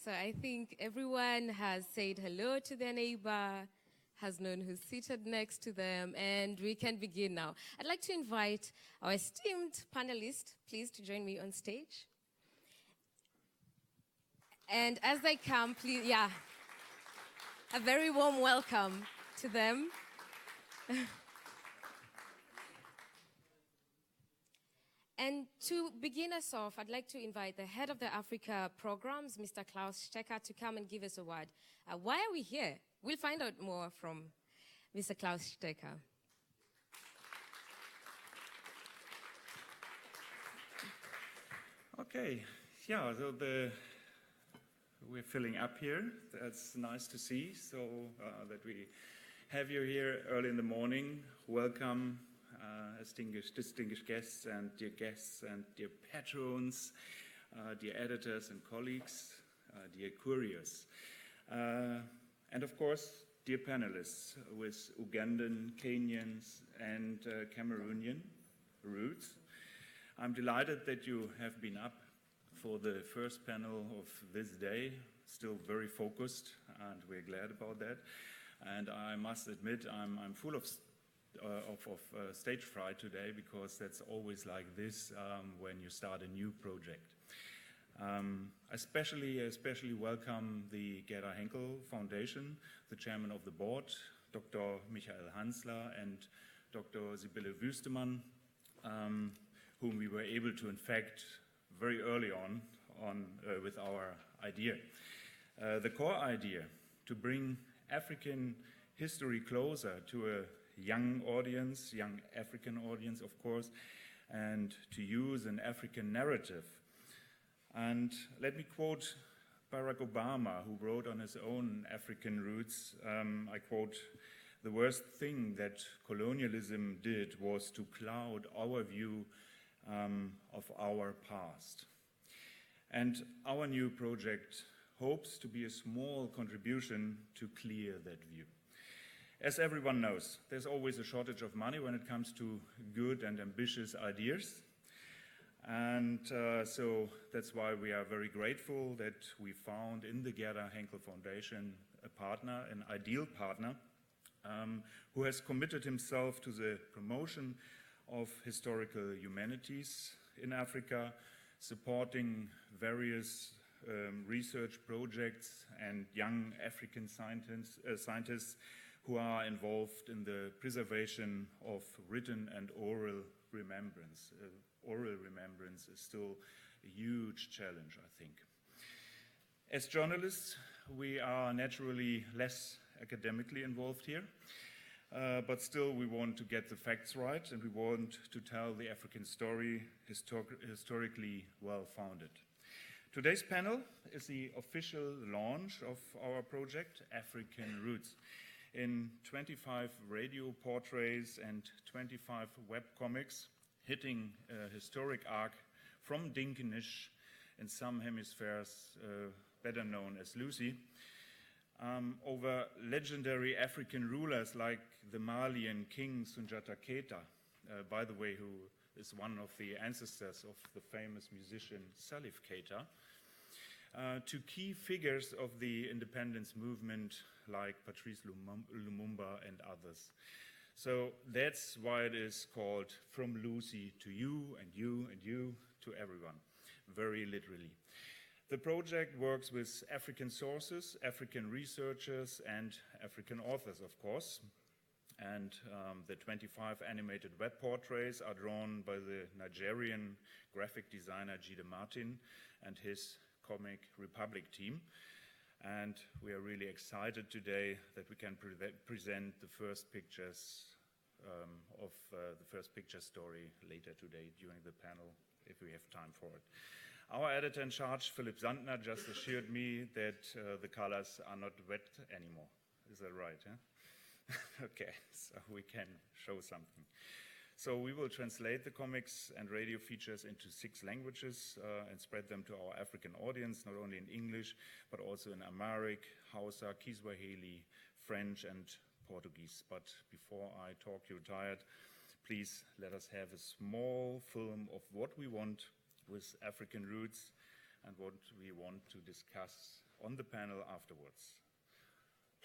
So I think everyone has said hello to their neighbor, has known who's seated next to them, and we can begin now. I'd like to invite our esteemed panelists, please, to join me on stage. And as they come, please, a very warm welcome to them. And to begin us off, I'd like to invite the head of the Africa programs, Mr. Klaus Stecker, to come and give us a word. Why are we here? We'll find out more from Mr. Klaus Stecker. Okay, so we're filling up here. That's nice to see. So that we have you here early in the morning. Welcome. Distinguished guests and dear patrons, dear editors and colleagues, dear couriers, and of course, dear panelists with Ugandan, Kenyans, and Cameroonian roots. I'm delighted that you have been up for the first panel of this day, still very focused, and we're glad about that. And I must admit, I'm full of stage fright today, because that's always like this when you start a new project. Especially welcome the Gerda Henkel Foundation, the chairman of the board, Dr. Michael Hansler and Dr. Sibylle Wüstemann, whom we were able to infect very early on with our idea. The core idea, to bring African history closer to a young audience, young African audience, of course, and to use an African narrative. And let me quote Barack Obama, who wrote on his own African roots, I quote, "The worst thing that colonialism did was to cloud our view of our past." And our new project hopes to be a small contribution to clear that view. As everyone knows, there's always a shortage of money when it comes to good and ambitious ideas. And so that's why we are very grateful that we found in the Gerda Henkel Foundation a partner, an ideal partner, who has committed himself to the promotion of historical humanities in Africa, supporting various research projects and young African scientists who are involved in the preservation of written and oral remembrance. Oral remembrance is still a huge challenge, I think. As journalists, we are naturally less academically involved here, but still we want to get the facts right, and we want to tell the African story historically well-founded. Today's panel is the official launch of our project, African Roots, in 25 radio portraits and 25 webcomics, hitting a historic arc from Dinkenish in some hemispheres, better known as Lucy, over legendary African rulers like the Malian king Sunjata Keita, by the way, who is one of the ancestors of the famous musician Salif Keita, to key figures of the independence movement like Patrice Lumumba and others. So that's why it is called From Lucy to You and You and You to Everyone, very literally. The project works with African sources, African researchers, and African authors, of course. And the 25 animated web portraits are drawn by the Nigerian graphic designer Jide Martin and his Comic Republic team. And we are really excited today that we can present the first pictures of the first picture story later today during the panel, if we have time for it. Our editor in charge, Philip Sandner, just assured me that the colors are not wet anymore. Is that right? Huh? Okay, so we can show something. So we will translate the comics and radio features into 6 languages and spread them to our African audience, not only in English, but also in Amharic, Hausa, Kiswahili, French, and Portuguese. But before I talk you tired, please let us have a small film of what we want with African roots and what we want to discuss on the panel afterwards.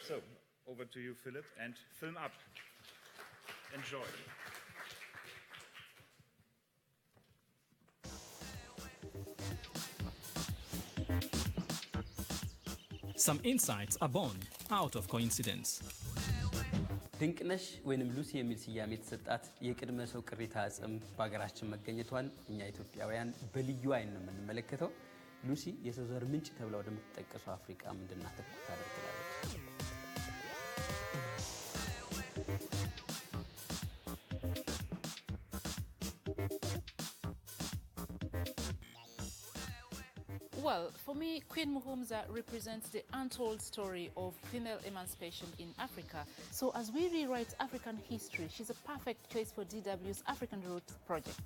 So, over to you, Philip, and film up. Enjoy. Some insights are born out of coincidence. ድንቅነሽ ወይንም ሉሲ የሚል ስያሜ የተሰጣት የቅድመ ሰው ቅሪተ አጽም በአገራችን መገኘቷን እኛ ኢትዮጵያውያን በልዩ አይን ነው የምንመለከተው። ሉሲ የሰው ዘር ምንጭ ተብላ ወደምትጠቀሰው አፍሪካ ምንድን ናት ታደርጋለች? Well, for me, Queen Muhumza represents the untold story of female emancipation in Africa. So as we rewrite African history, she's a perfect choice for DW's African Roots project.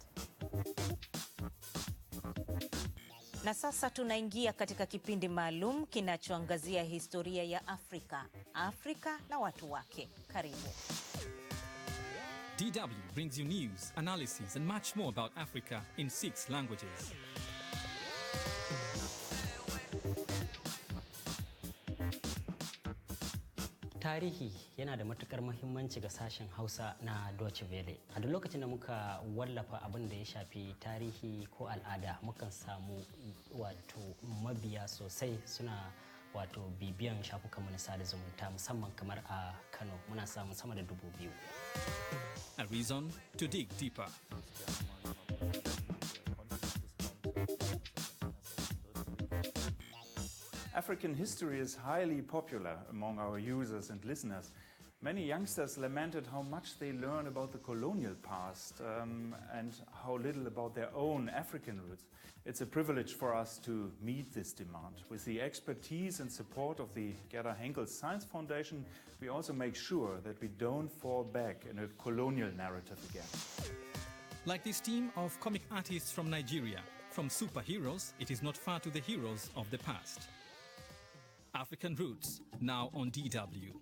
Na sasa tunaingia katika kipindi maalum kinachoangazia historia ya Afrika na watu wake. Karibu. DW brings you news, analysis and much more about Africa in 6 languages. Tarihi yana da matukar muhimmanci ga sashen Hausa na Deutsche Welle. A duk lokacin da muka wallafa abin da ya shafi tarihi ko al'ada, mukan samu wato mabiya sosai suna wato bibiyan shafukanmu na sada zumunta, musamman kamar a Kano muna samun sama da 2,000. A reason to dig deeper. African history is highly popular among our users and listeners. Many youngsters lamented how much they learn about the colonial past and how little about their own African roots. It's a privilege for us to meet this demand. With the expertise and support of the Gerda Henkel Science Foundation, we also make sure that we don't fall back in a colonial narrative again. Like this team of comic artists from Nigeria, from superheroes, it is not far to the heroes of the past. African Roots, now on DW.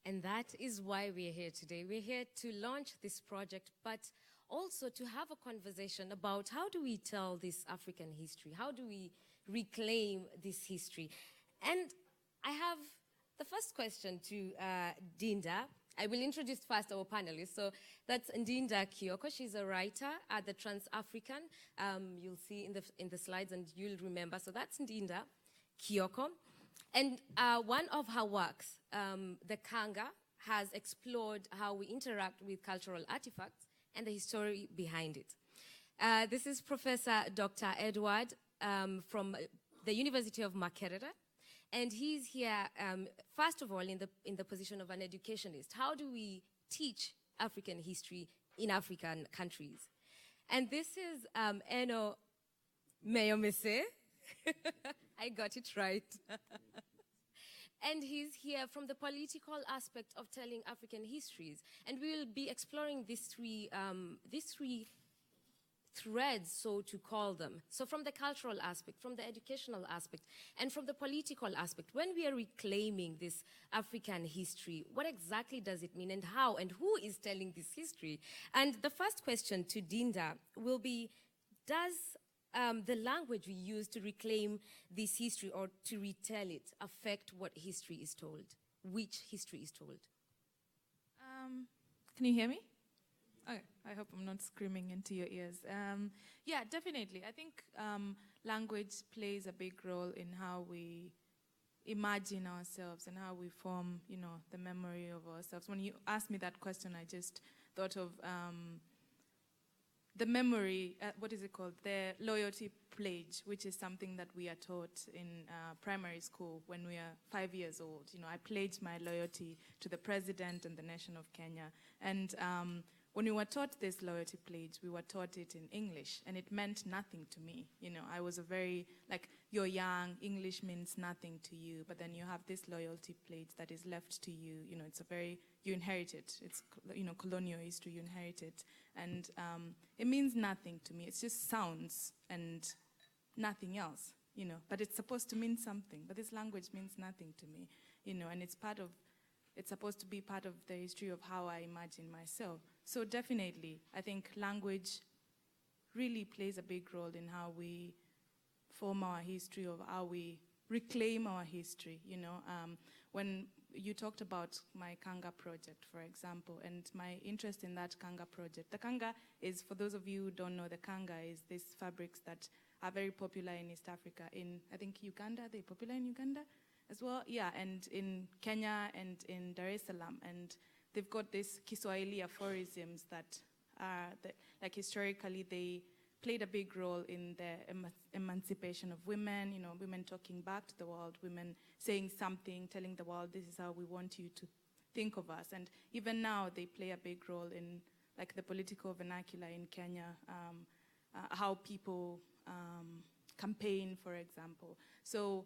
And that is why we're here today. We're here to launch this project, but also to have a conversation about how do we tell this African history? How do we reclaim this history? And I have the first question to Dinda. I will introduce first our panelists. So that's Ndinda Kioko. She's a writer at the Trans-African. You'll see in the slides and you'll remember. So that's Ndinda Kioko. And one of her works, The Kanga, has explored how we interact with cultural artifacts and the history behind it. This is Professor Dr. Edward from the University of Makerere. And he's here, first of all, in the position of an educationist. How do we teach African history in African countries? And this is Eno Meyomese. I got it right. And he's here from the political aspect of telling African histories. And we will be exploring these three threads, so to call them. So from the cultural aspect, from the educational aspect, and from the political aspect, when we are reclaiming this African history, what exactly does it mean and how and who is telling this history? And the first question to Dinda will be, does the language we use to reclaim this history or to retell it affect what history is told? Which history is told? Can you hear me? Okay, I hope I'm not screaming into your ears. Yeah, definitely. I think language plays a big role in how we imagine ourselves and how we form, the memory of ourselves. When you asked me that question, I just thought of the memory, what is it called? The loyalty pledge, which is something that we are taught in primary school when we are 5 years old. I pledged my loyalty to the president and the nation of Kenya. And when we were taught this loyalty pledge, we were taught it in English, and it meant nothing to me. I was a very, you're young, English means nothing to you, but then you have this loyalty pledge that is left to you. It's a very, you inherit it. It's, colonial history, you inherit it. And it means nothing to me. It's just sounds and nothing else, but it's supposed to mean something. But this language means nothing to me, and it's part of it's supposed to be part of the history of how I imagine myself. So definitely, I think language really plays a big role in how we form our history, of how we reclaim our history, you know. When you talked about my Kanga project, for example, and my interest in that Kanga project. The Kanga is, for those of you who don't know, the Kanga is these fabrics that are very popular in East Africa. In, I think, Uganda, they're popular in Uganda as well. Yeah, and in Kenya and in Dar es Salaam. And they've got these Kiswahili aphorisms that are, like historically, they played a big role in the emancipation of women, you know, women talking back to the world, women saying something, telling the world, this is how we want you to think of us. And even now, they play a big role in, like, the political vernacular in Kenya, how people campaign, for example. So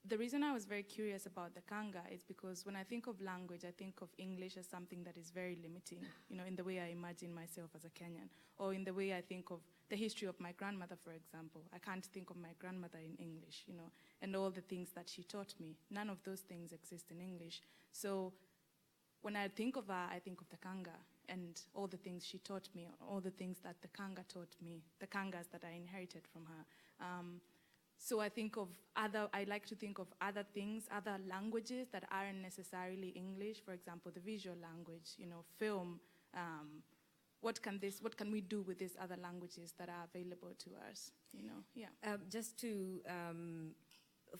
the reason I was very curious about the Kanga is because when I think of language, I think of English as something that is very limiting, you know, in the way I imagine myself as a Kenyan, or in the way I think of the history of my grandmother, for example. I can't think of my grandmother in English, you know, and all the things that she taught me. None of those things exist in English. So when I think of her, I think of the Kanga and all the things she taught me, all the things that the Kanga taught me, the Kangas that I inherited from her. So I like to think of other things, other languages that aren't necessarily English. For example, the visual language, you know, film. What can we do with these other languages that are available to us? You know, yeah. Just to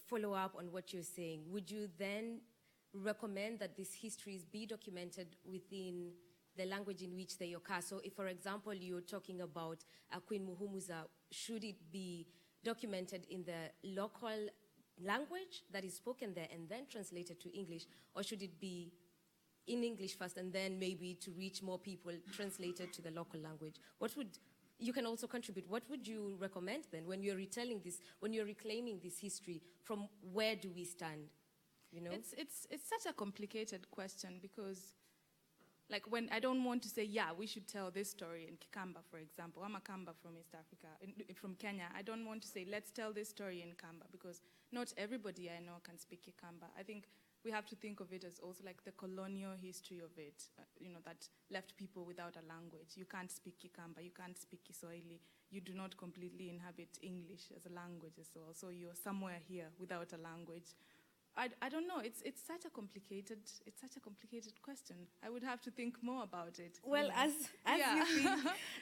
follow up on what you're saying, would you then recommend that these histories be documented within the language in which they occur? So if, for example, you're talking about Queen Muhumuza, should it be documented in the local language that is spoken there and then translated to English, or should it be in English first and then maybe to reach more people translated to the local language? You can also contribute. What would you recommend then when you're retelling this, when you're reclaiming this history? From where do we stand? You know, it's such a complicated question because, like, when I don't want to say, yeah, we should tell this story in Kikamba, for example. I'm a Kamba from East Africa, from Kenya. I don't want to say, let's tell this story in Kamba, because not everybody I know can speak Kikamba. I think we have to think of it as also like the colonial history of it, you know, that left people without a language. You can't speak Kikamba, you can't speak Kiswahili. You do not completely inhabit English as a language as well. So you're somewhere here without a language. I don't know. It's such a complicated question. I would have to think more about it. Well, you know? as yeah. you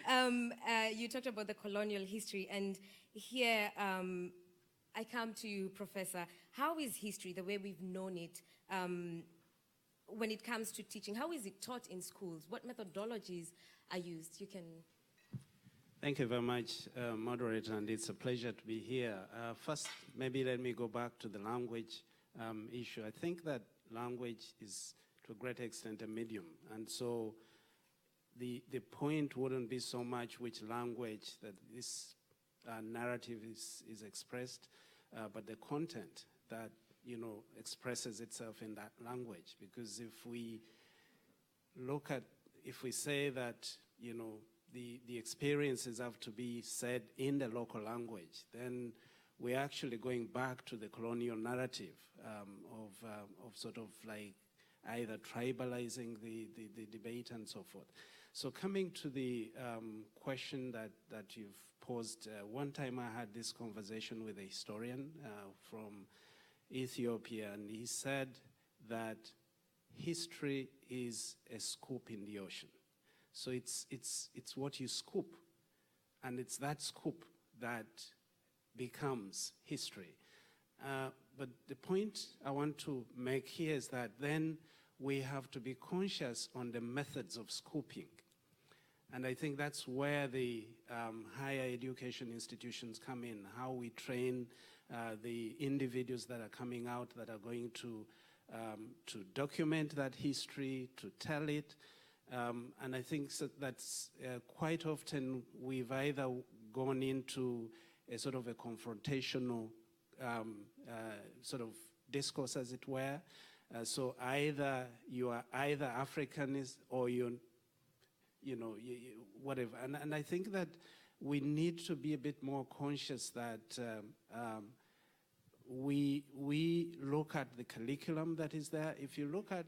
think, you talked about the colonial history, and here I come to you, Professor. How is history, the way we've known it, when it comes to teaching? How is it taught in schools? What methodologies are used? You can. Thank you very much, moderator, and it's a pleasure to be here. First, maybe let me go back to the language issue. I think that language is, to a great extent, a medium. And so the point wouldn't be so much which language that this narrative is expressed, but the content that, you know, expresses itself in that language. Because if we say that, you know, the experiences have to be said in the local language, then we're actually going back to the colonial narrative of sort of like either tribalizing the debate and so forth. So coming to the question that you've posed, one time I had this conversation with a historian from Ethiopia, and he said that history is a scoop in the ocean. So it's what you scoop, and it's that scoop that becomes history. But the point I want to make here is that then we have to be conscious on the methods of scooping. And I think that's where the higher education institutions come in, how we train the individuals that are coming out that are going to document that history, to tell it. And I think that's quite often we've either gone into a sort of a confrontational sort of discourse, as it were. So either you are either Africanist or whatever. And I think that we need to be a bit more conscious that we look at the curriculum that is there. If you look at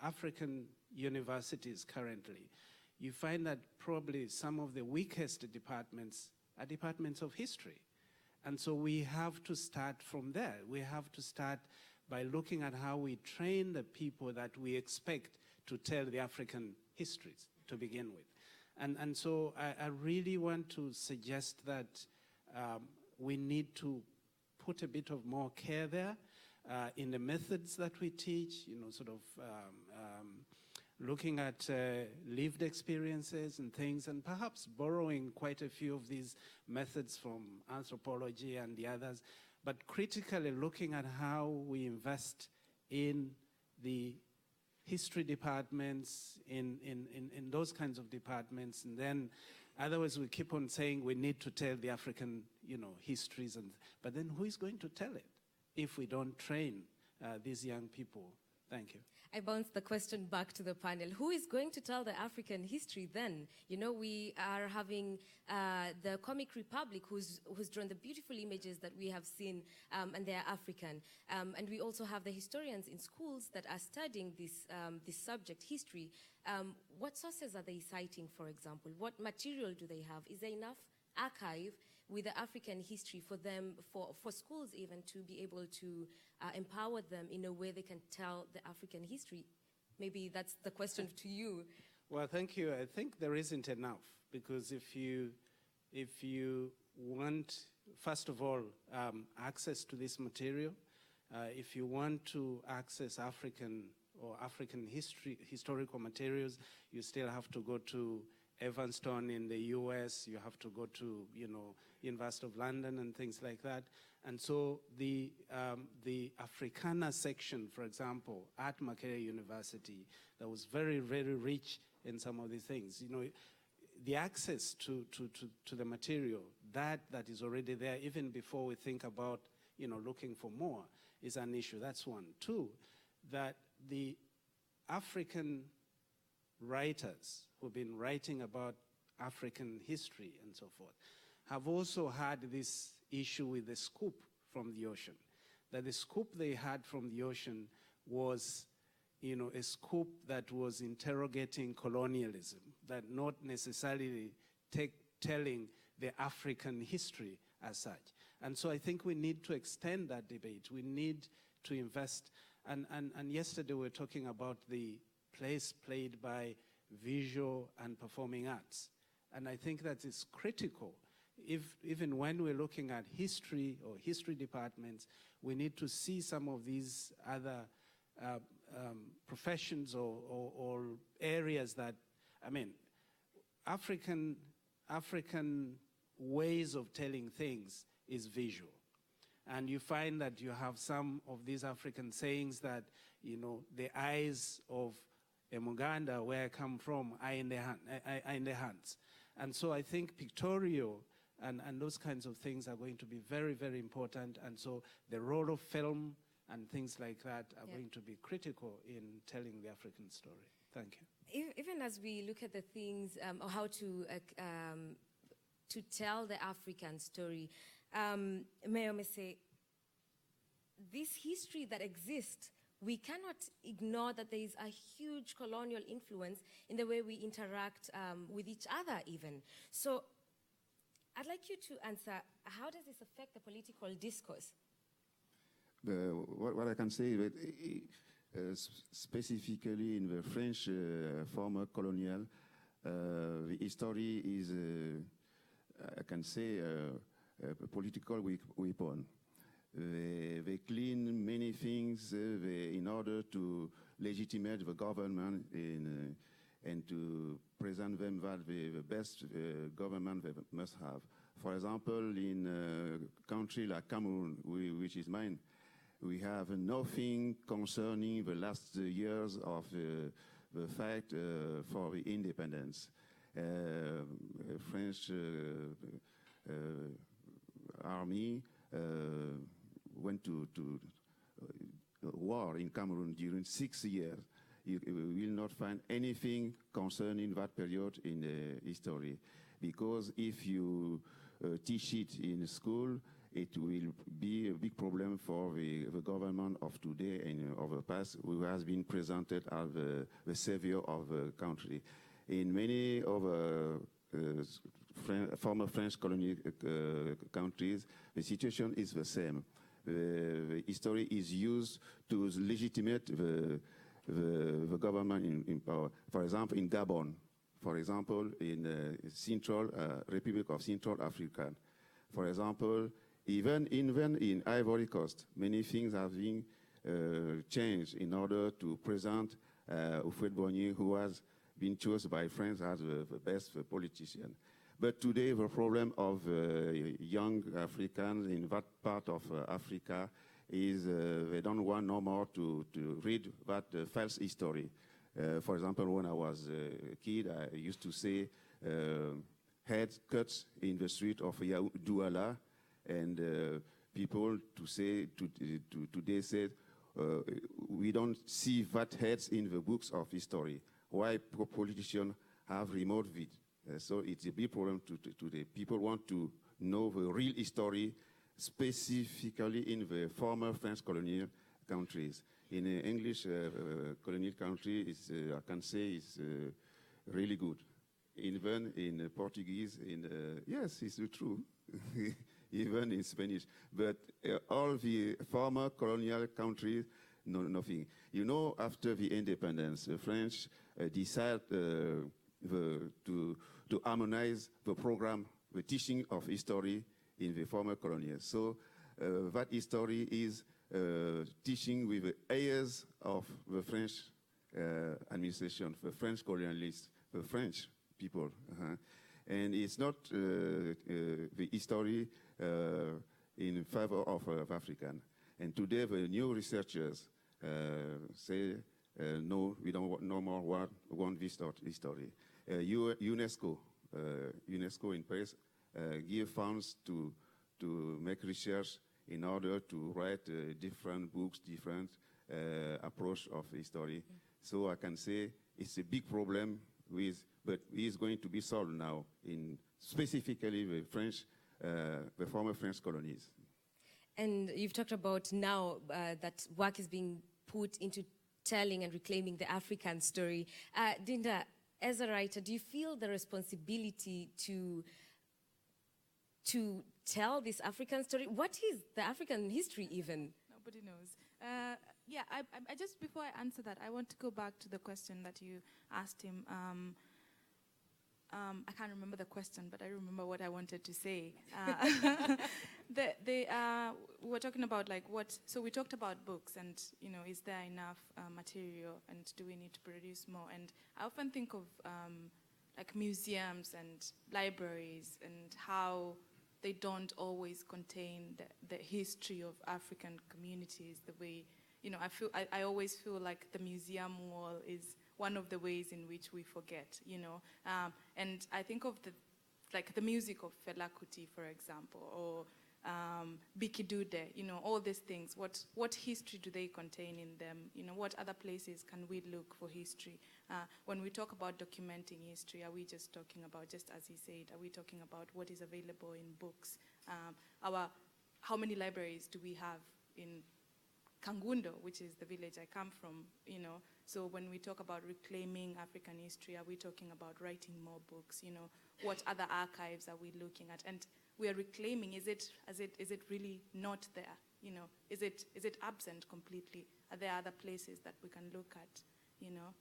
African universities currently, you find that probably some of the weakest departments are departments of history. And so we have to start from there. We have to start by looking at how we train the people that we expect to tell the African histories to begin with. And so I really want to suggest that we need to put a bit of more care there in the methods that we teach, sort of looking at lived experiences and things, and perhaps borrowing quite a few of these methods from anthropology and the others, but critically looking at how we invest in the history departments, in those kinds of departments, and then otherwise we keep on saying we need to tell the African, histories, but then who is going to tell it if we don't train these young people? Thank you. I bounce the question back to the panel. Who is going to tell the African history then? We are having the Comic Republic who's drawn the beautiful images that we have seen, and they are African. And we also have the historians in schools that are studying this subject, history. What sources are they citing, for example? What material do they have? Is there enough archive with the African history for them, for schools even, to be able to empower them in a way they can tell the African history? Maybe that's the question to you. Well, thank you. I think there isn't enough, because if you want, first of all, access to this material, if you want to access African historical materials, you still have to go to Evanston in the US, you have to go to, University of London and things like that. And so the Africana section, for example, at Makerere University, that was very, very rich in some of these things. The access to the material, that is already there, even before we think about, looking for more, is an issue. That's one. Two, that the African writers who've been writing about African history and so forth have also had this issue with the scoop from the ocean. That the scoop they had from the ocean was, a scoop that was interrogating colonialism, that not necessarily telling the African history as such. And so I think we need to extend that debate. We need to invest. And yesterday we were talking about the place played by visual and performing arts. And I think that is critical. Even when we're looking at history or history departments, we need to see some of these other professions or areas that, African ways of telling things is visual. And you find that you have some of these African sayings that, the eyes of Muganda, where I come from, are in the hands. And so I think pictorial and those kinds of things are going to be very, very important. And so the role of film and things like that are going to be critical in telling the African story. Thank you. Even as we look at the things, or how to tell the African story, Mayor Mese, this history that exists, we cannot ignore that there is a huge colonial influence in the way we interact with each other even. So I'd like you to answer, how does this affect the political discourse? What I can say is that specifically in the French former colonial, the history is, I can say, a political weapon. They clean many things in order to legitimate the government and to present them that the best government they must have. For example, in a country like Cameroon, which is mine, we have nothing concerning the last years of the fight for the independence. French army went to war in Cameroon during 6 years. You will not find anything concerning that period in the history, because if you teach it in school, it will be a big problem for the government of today and of the past, who has been presented as the savior of the country. In many of former French colonial countries, the situation is the same. The history is used to legitimate the government in power. For example, in Gabon, for example, in Central Republic of Central Africa. For example, even in Ivory Coast, many things have been changed in order to present Houphouët-Boigny, who has been chosen by France as the best politician. But today, the problem of young Africans in that part of Africa is they don't want no more to read that false history. For example, when I was a kid, I used to say head cuts in the street of Douala, and people today said we don't see that heads in the books of history. Why politicians have removed it? So it's a big problem today. People want to know the real history, specifically in the former French colonial countries. In English colonial country, I can say it's really good. Even in Portuguese, yes, it's true. Even in Spanish. But all the former colonial countries, nothing. You know, after the independence, the French decided to harmonize the program, the teaching of history in the former colonies. So that history is teaching with the heirs of the French administration, the French colonialists, the French people. And it's not the history in favor of African. And today the new researchers say, no, we don't no more want this history. UNESCO in Paris give funds to make research in order to write different books, different approach of history. So I can say it's a big problem but it's going to be solved now in specifically the former French colonies. And you've talked about now that work is being put into telling and reclaiming the African story. Dinda, as a writer, do you feel the responsibility to tell this African story? What is the African history even? Nobody knows. Yeah, I just, before I answer that, I want to go back to the question that you asked him. I can't remember the question, but I remember what I wanted to say. We were talking about so we talked about books and, is there enough material and do we need to produce more? And I often think of museums and libraries and how they don't always contain the history of African communities the way, I always feel like the museum wall is one of the ways in which we forget, and I think of the music of Fela Kuti, for example, or Biki Dude, all these things. What history do they contain in them? What other places can we look for history? When we talk about documenting history, are we just talking about, just as he said, are we talking about what is available in books? How many libraries do we have in Kangundo, which is the village I come from, So when we talk about reclaiming African history, are we talking about writing more books? What other archives are we looking at? And we are reclaiming, is it really not there? Is it absent completely? Are there other places that we can look at?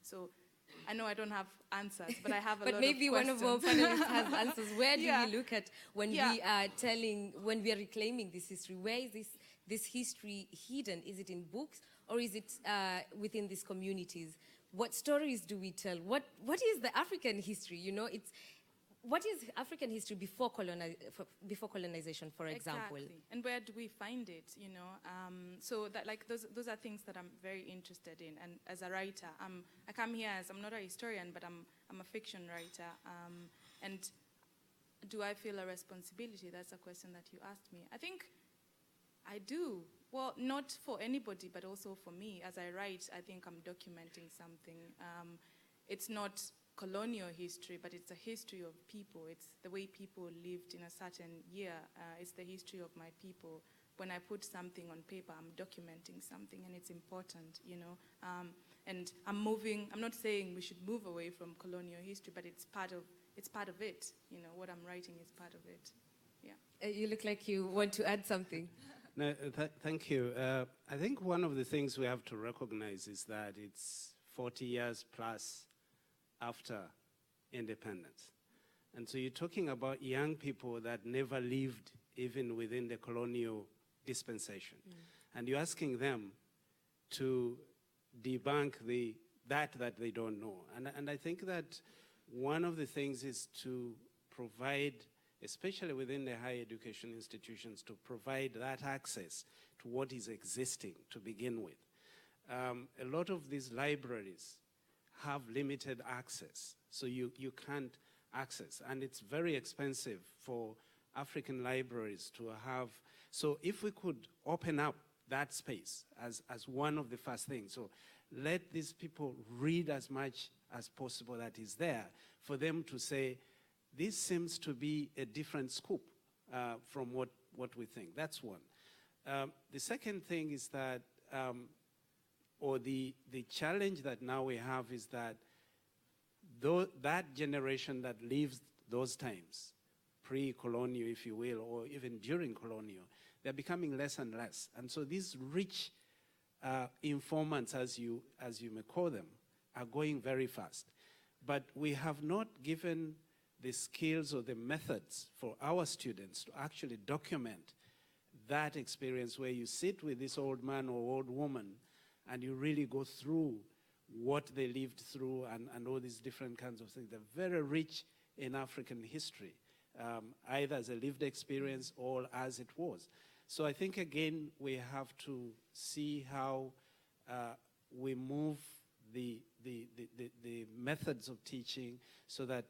So I know I don't have answers, but I have a lot of questions. But maybe one of our panelists has answers. Where do we look at when we are reclaiming this history? Where is this history hidden? Is it in books or is it within these communities? What stories do we tell? What is the African history? What is African history before colonization, for example? Exactly. And where do we find it? So that those are things that I'm very interested in. And as a writer, I come here as I'm not a historian, but I'm a fiction writer. And do I feel a responsibility? That's a question that you asked me. I think I do. Well, not for anybody, but also for me. As I write, I think I'm documenting something. It's not colonial history, but it's a history of people. It's the way people lived in a certain year. It's the history of my people. When I put something on paper, I'm documenting something, and it's important, you know. And I'm not saying we should move away from colonial history, but it's part of it. You know, what I'm writing is part of it. Yeah. You look like you want to add something. No, thank you. I think one of the things we have to recognize is that it's 40 years plus after independence. And so you're talking about young people that never lived even within the colonial dispensation. And you're asking them to debunk that they don't know. And I think that one of the things is to provide, especially within the higher education institutions, to provide that access to what is existing to begin with. A lot of these libraries have limited access, so you can't access, and it's very expensive for African libraries to have. So if we could open up that space as one of the first things, so let these people read as much as possible that is there, for them to say, this seems to be a different scope from what we think. That's one. The second thing is that, or the challenge that now we have is that that generation that lives those times, pre-colonial, if you will, or even during colonial, they're becoming less and less. And so these rich informants, as you may call them, are going very fast. But we have not given the skills or the methods for our students to actually document that experience, where you sit with this old man or old woman and you really go through what they lived through and all these different kinds of things. They're very rich in African history, either as a lived experience or as it was. So I think, again, we have to see how we move the methods of teaching so that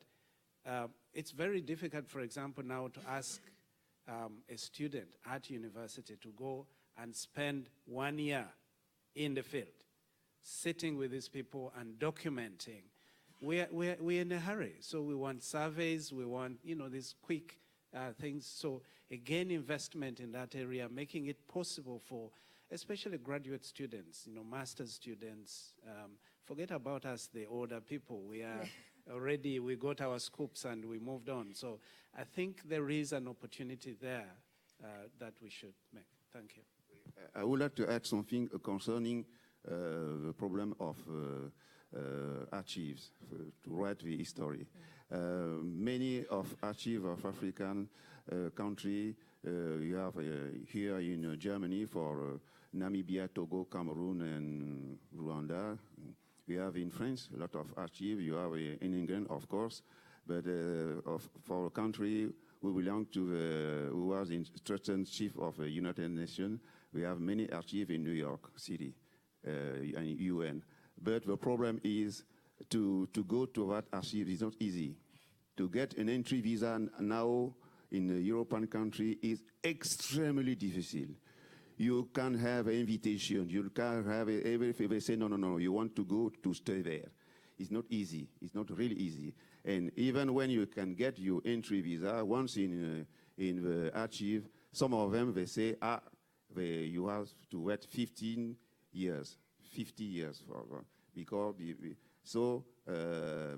it's very difficult, for example, now to ask a student at university to go and spend 1 year in the field, sitting with these people and documenting. We're in a hurry, so we want surveys, we want, these quick things. So again, investment in that area, making it possible for especially graduate students, master's students. Forget about us, the older people. We are already, we got our scoops and we moved on. So I think there is an opportunity there that we should make. Thank you. I would like to add something concerning the problem of archives, to write the history. Many of archives of African country, you have here in Germany for Namibia, Togo, Cameroon, and Rwanda. We have in France a lot of archives. You have in England, of course, but for a country who belong to, who was in Trusted Chief of the United Nations, we have many archives in New York City and UN. But the problem is to go to that archive is not easy. To get an entry visa now in a European country is extremely difficult. You can't have an invitation. You can't have everything. They say, no, you want to go to stay there. It's not easy. It's not really easy. And even when you can get your entry visa, once in the archive, some of them, they say, you have to wait 50 years for, because so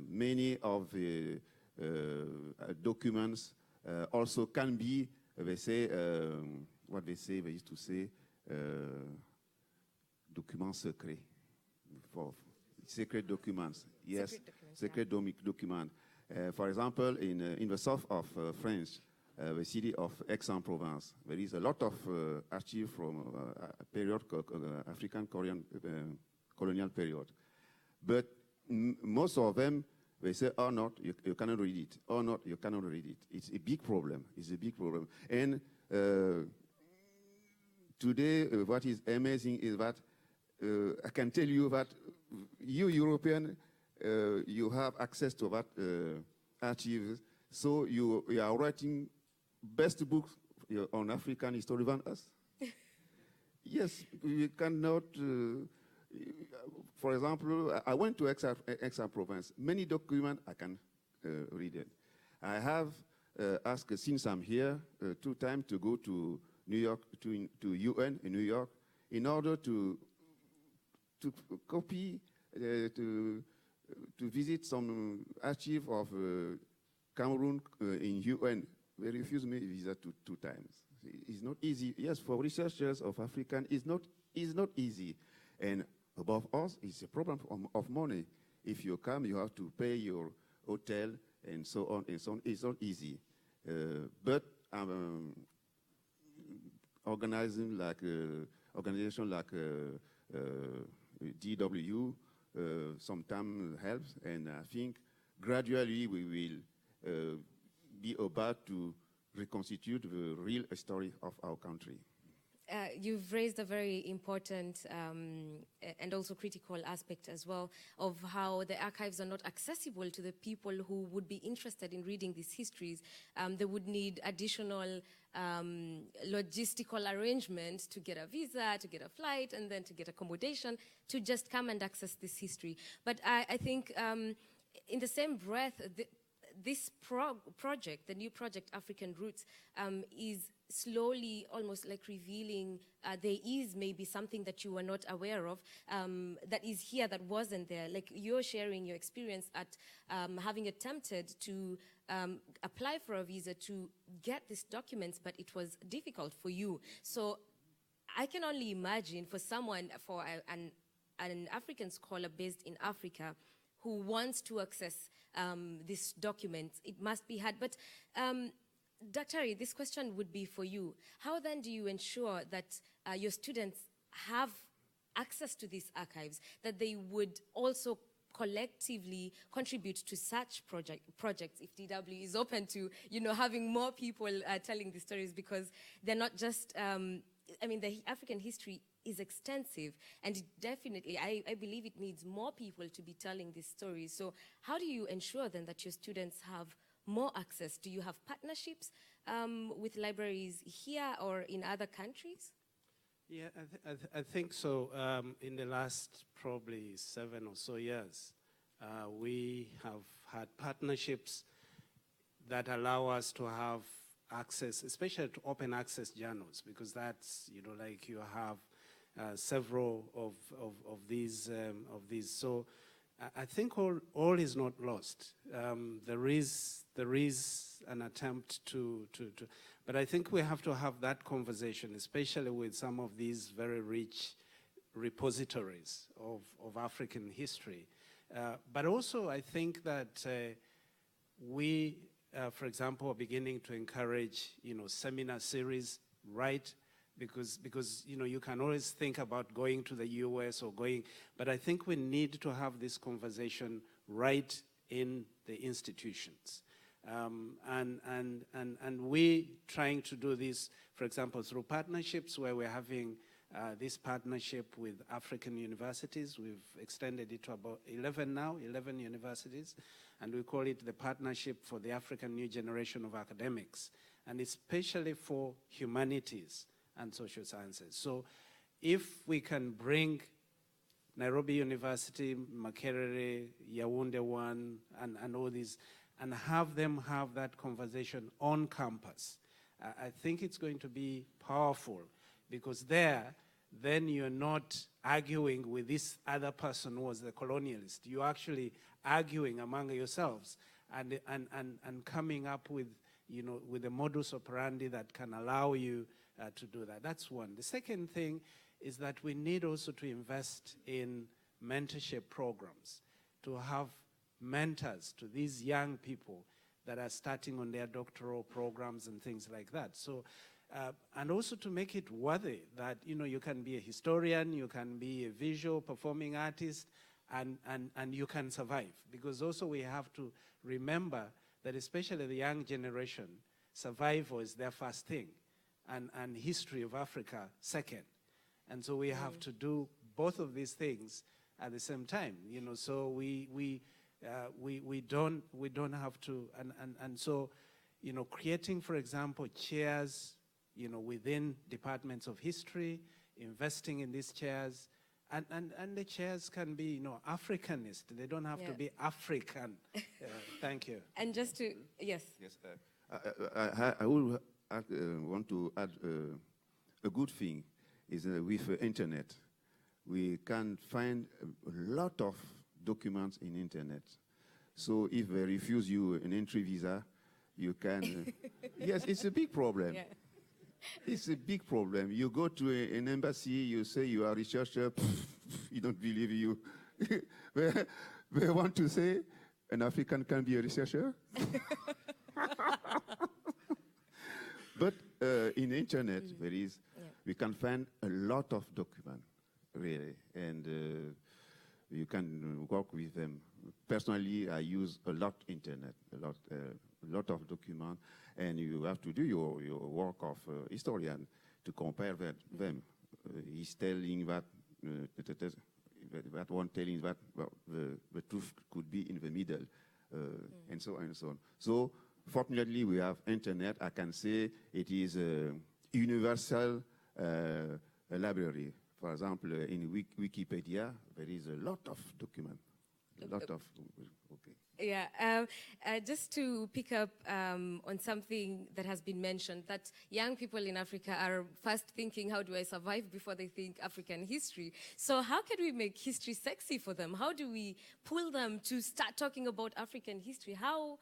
many of the documents also can be, they say, what they say, they used to say, documents secret, for secret documents. Yes, secret documents. For example, in the south of France, the city of Aix-en-Provence, there is a lot of archives from period, African colonial period. But most of them, they say, oh, no, you cannot read it. Oh, no, you cannot read it. It's a big problem. It's a big problem. And today, what is amazing is that I can tell you that you European, you have access to that archives, so you are writing best books on African history than us. Yes, we cannot. for example, I went to Aix-en-Provence. Many documents I can read it. I have asked, since I'm here, 2 times to go to New York, to UN in New York, in order to copy, to visit some archive of Cameroon in UN. They refused me visa 2 times. It's not easy. Yes, for researchers of African, it's not easy. And above all, it's a problem of money. If you come, you have to pay your hotel and so on and so on. It's not easy. But organization like DW sometimes helps, and I think gradually we will be about to reconstitute the real story of our country. You've raised a very important and also critical aspect as well of how the archives are not accessible to the people who would be interested in reading these histories. They would need additional logistical arrangements to get a visa, to get a flight, and then to get accommodation to just come and access this history. But I think in the same breath, this project, the new project African Roots, is slowly almost like revealing there is maybe something that you were not aware of that is here that wasn't there. Like you're sharing your experience at having attempted to apply for a visa to get these documents, but it was difficult for you. So I can only imagine for someone, for an African scholar based in Africa who wants to access this document, it must be hard. But Dr. Ari, this question would be for you. How then do you ensure that your students have access to these archives, that they would also collectively contribute to such projects if DW is open to, having more people telling the stories, because they're not just, the African history is extensive, and it definitely, I believe it needs more people to be telling these stories. So how do you ensure then that your students have more access? Do you have partnerships with libraries here or in other countries? Yeah, I think so. In the last probably 7 or so years, we have had partnerships that allow us to have access, especially to open access journals, because that's, like you have several of these. So I think all is not lost. There is an attempt to, but I think we have to have that conversation, especially with some of these very rich repositories of African history. But also I think that we, for example, are beginning to encourage, seminar series, right? Because you can always think about going to the US or going, but I think we need to have this conversation right in the institutions. And we trying to do this, for example, through partnerships where we're having this partnership with African universities. We've extended it to about 11 now, 11 universities, and we call it the Partnership for the African New Generation of Academics, and especially for humanities and social sciences. So if we can bring Nairobi University, Makerere, Yaoundé one, and all these, and have them have that conversation on campus, I think it's going to be powerful, because then you're not arguing with this other person who was the colonialist. You're actually arguing among yourselves and coming up with, with a modus operandi that can allow you to do that. That's one. The second thing is that we need also to invest in mentorship programs, to have mentors to these young people that are starting on their doctoral programs and things like that. So, and also to make it worthy that, you can be a historian, you can be a visual performing artist, and you can survive. Because also we have to remember that especially the young generation, survival is their first thing, and history of Africa second. And so we have to do both of these things at the same time, so we don't have to, and so, creating, for example, chairs, within departments of history, investing in these chairs, And the chairs can be, Africanist. They don't have to be African. Thank you. And just to, yes. Yes, I will want to add a good thing is with internet. We can find a lot of documents in internet. So if they refuse you an entry visa, you can... yes, it's a big problem. Yeah. It's a big problem. You go to an embassy, you say you are a researcher, you don't believe you. They want to say an African can be a researcher. But in the internet, we can find a lot of documents, really, and you can work with them. Personally, I use a lot internet, a lot of documents, and you have to do your work of historian to compare them. He's telling that, that one telling that the truth could be in the middle, and so on and so on. So, fortunately, we have internet. I can say it is a universal library. For example, in Wikipedia, there is a lot of documents. A lot of, okay. Yeah, just to pick up on something that has been mentioned, that young people in Africa are first thinking, how do I survive, before they think African history. So how can we make history sexy for them? How do we pull them to start talking about African history? How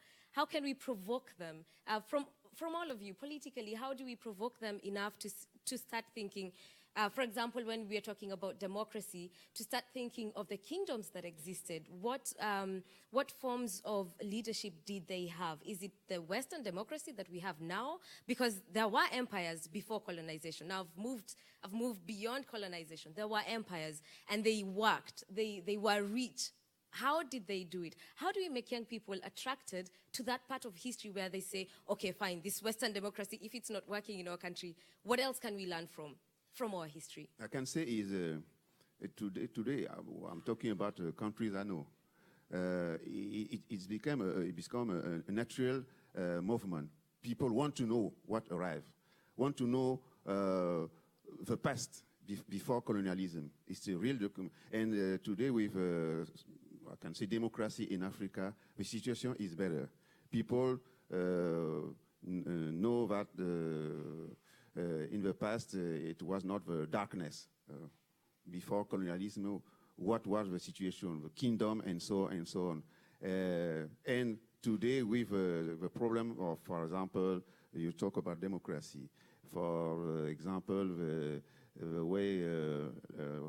can we provoke them? From all of you, politically, how do we provoke them enough to start thinking, for example, when we are talking about democracy, to start thinking of the kingdoms that existed? What forms of leadership did they have? Is it the Western democracy that we have now? Because there were empires before colonization. Now I've moved beyond colonization. There were empires, and they worked. They were rich. How did they do it? How do we make young people attracted to that part of history where they say, okay, fine, this Western democracy, if it's not working in our country, what else can we learn from our history? I can say is today I'm talking about countries I know. It's become a natural movement. People want to know what arrived, want to know the past before colonialism. It's a real document. And today with, I can say, democracy in Africa, the situation is better. People know that in the past, it was not the darkness. Before colonialism, what was the situation, the kingdom, and so on. And today, with the problem of, for example, you talk about democracy. For example, the way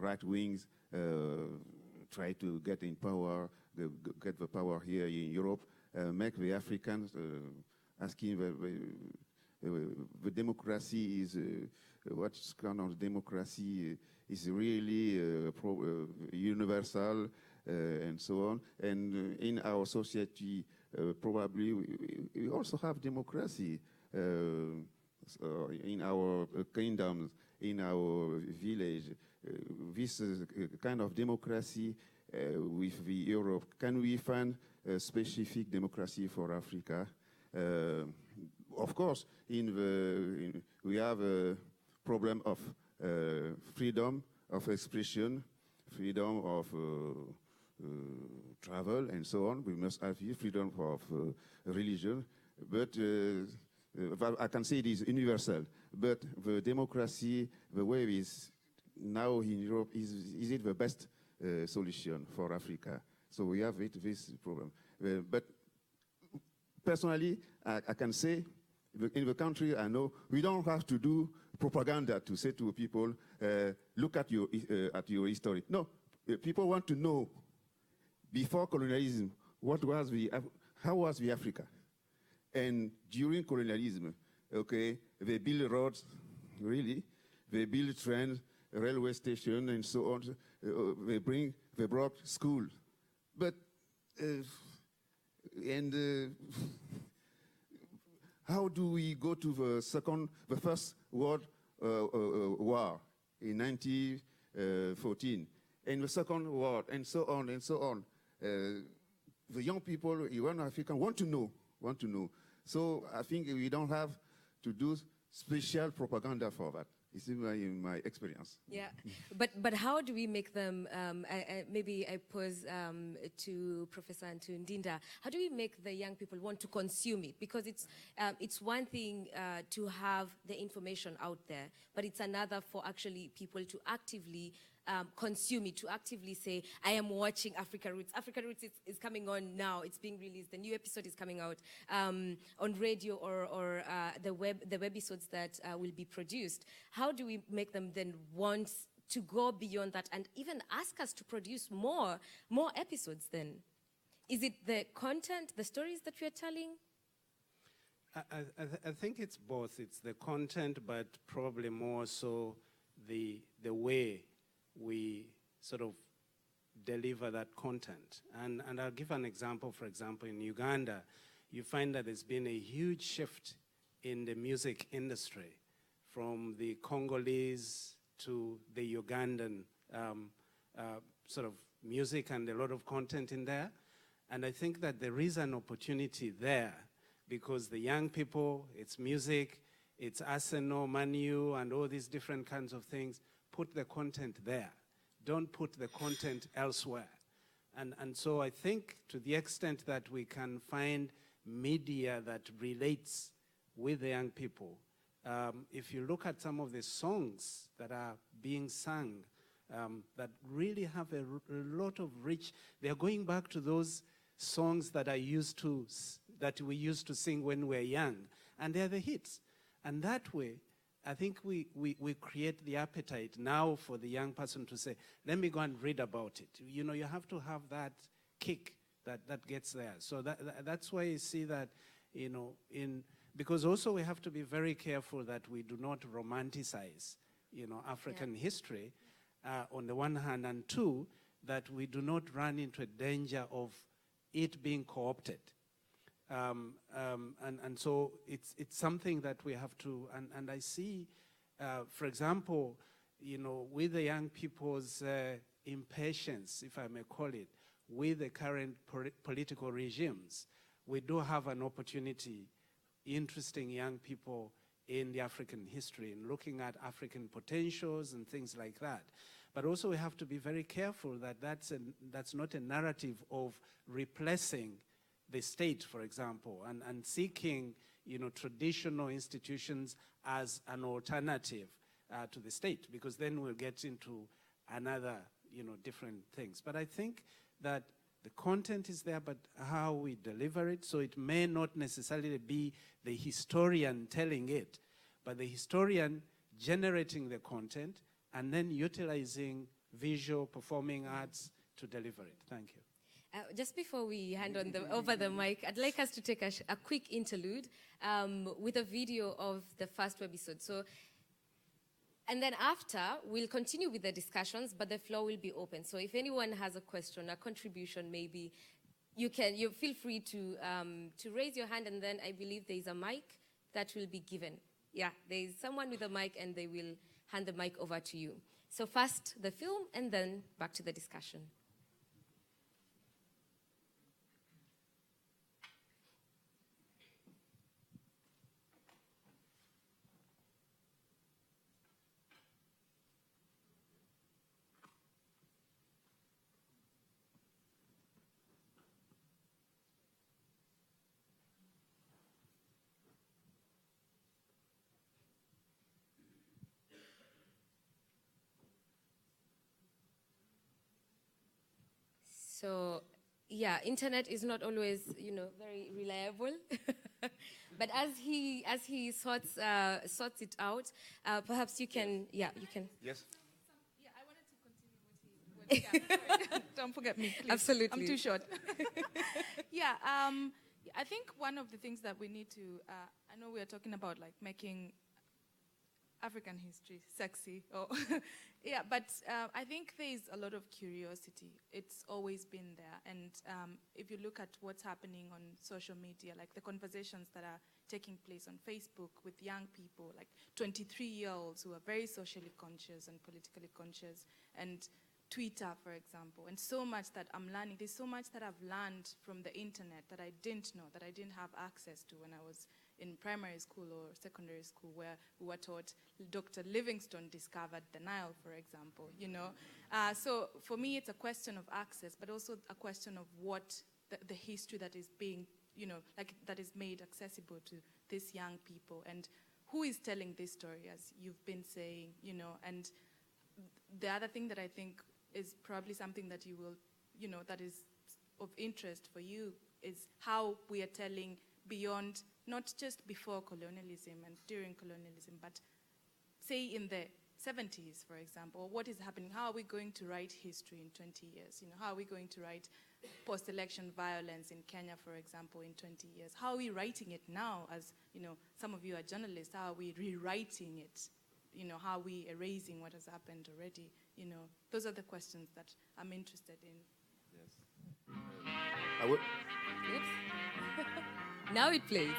right wings try to get in power, get the power here in Europe, make the Africans asking the democracy is, what kind of democracy is really universal and so on. And in our society, probably we also have democracy in our kingdoms, in our village. This kind of democracy with the Europe. Can we find a specific democracy for Africa? Of course, we have a problem of freedom of expression, freedom of travel, and so on. We must have freedom of religion, but I can say it is universal. But the democracy, the way it is now in Europe, is it the best solution for Africa? So we have this problem. But personally, I can say, in the country I know, we don't have to do propaganda to say to people, look at your history. No, people want to know, before colonialism, how was the Africa? And during colonialism, okay, they build roads, really, they build trains, railway station, and so on. They brought school. But, how do we go to the first World War in 1914, and the Second War, and so on and so on? The young people, even African, want to know. So I think we don't have to do special propaganda for that. It's my experience. Yeah, but how do we make them? Maybe I pose to Professor and to Ndinda. How do we make the young people want to consume it? Because it's one thing to have the information out there, but it's another for actually people to actively consume it, to actively say, I am watching Africa Roots. Africa Roots is coming on now. It's being released. The new episode is coming out on radio or the webisodes that will be produced. How do we make them then want to go beyond that and even ask us to produce more episodes then? Is it the content, the stories that we are telling? I think it's both. It's the content, but probably more so the way we sort of deliver that content. And I'll give an example. For example, in Uganda, you find that there's been a huge shift in the music industry from the Congolese to the Ugandan sort of music and a lot of content in there. And I think that there is an opportunity there because the young people, it's music, it's Arsenal, Manu, and all these different kinds of things. Put the content there. Don't put the content elsewhere. And so I think to the extent that we can find media that relates with the young people, if you look at some of the songs that are being sung, that really have a lot of rich, they're going back to those songs that we used to sing when we were young, and they're the hits. And that way, I think we create the appetite now for the young person to say, let me go and read about it. You know, you have to have that kick that gets there. So that's why you see that, you know, because also we have to be very careful that we do not romanticize, you know, African history on the one hand, and two, that we do not run into a danger of it being co-opted. And so it's something that we have to, and I see, for example, you know, with the young people's impatience, if I may call it, with the current political regimes, we do have an opportunity, interesting young people in the African history, in looking at African potentials and things like that. But also we have to be very careful that that's not a narrative of replacing the state, for example, and seeking, you know, traditional institutions as an alternative to the state, because then we'll get into another, you know, different things. But I think that the content is there, but how we deliver it, so it may not necessarily be the historian telling it, but the historian generating the content and then utilizing visual performing arts to deliver it. Thank you. Just before we hand over the mic, I'd like us to take a quick interlude with a video of the first webisode. So, and then after, we'll continue with the discussions, but the floor will be open. So if anyone has a question, a contribution, maybe you feel free to raise your hand, and then I believe there is a mic that will be given. Yeah, there is someone with a mic, and they will hand the mic over to you. So first the film, and then back to the discussion. So, yeah, internet is not always, you know, very reliable. But as he sorts it out, perhaps you can, you can. Yes. Yeah, I wanted to continue what yeah, don't forget me, please. Absolutely. I'm too short. Yeah, I think one of the things that we need to, I know we are talking about like making African history sexy, yeah, but I think there is a lot of curiosity. It's always been there, and if you look at what's happening on social media, like the conversations that are taking place on Facebook with young people, like 23-year-olds who are very socially conscious and politically conscious, and Twitter, for example, and so much that I'm learning. There's so much that I've learned from the internet that I didn't know, that I didn't have access to when I was in primary school or secondary school, where we were taught Dr. Livingstone discovered the Nile, for example, you know. So for me, it's a question of access, but also a question of what the history that is being, you know, like that is made accessible to these young people, and who is telling this story, as you've been saying, you know. And the other thing that I think is probably something that you will, you know, that is of interest for you, is how we are telling beyond, not just before colonialism and during colonialism, but say in the 70s, for example, what is happening? How are we going to write history in 20 years? You know, how are we going to write post-election violence in Kenya, for example, in 20 years? How are we writing it now? As, you know, some of you are journalists, how are we rewriting it? You know, how are we erasing what has happened already? You know, those are the questions that I'm interested in. Yes. I would. Oops. Now it plays.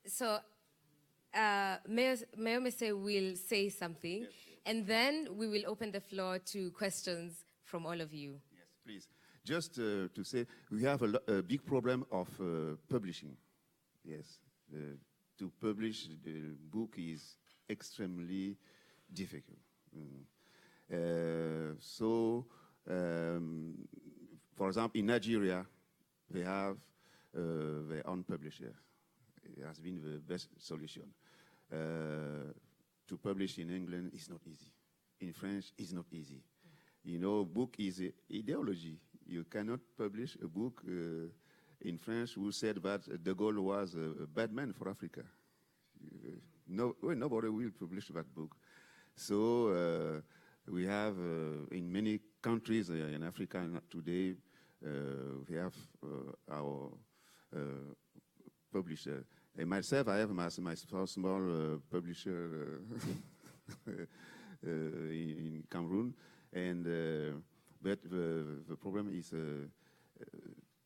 So Mayor Mese will say something, yes, and then we will open the floor to questions from all of you. Yes, please. Just to say, we have a big problem of publishing. Yes, to publish the book is extremely difficult. For example, in Nigeria, they have their own publisher. It has been the best solution. To publish in England is not easy. In French, it's not easy. You know, book is ideology. You cannot publish a book in French who said that De Gaulle was a bad man for Africa. Nobody will publish that book. So we have, in many countries in Africa today, we have our publisher. And myself, I have my small publisher in Cameroon, and but the problem is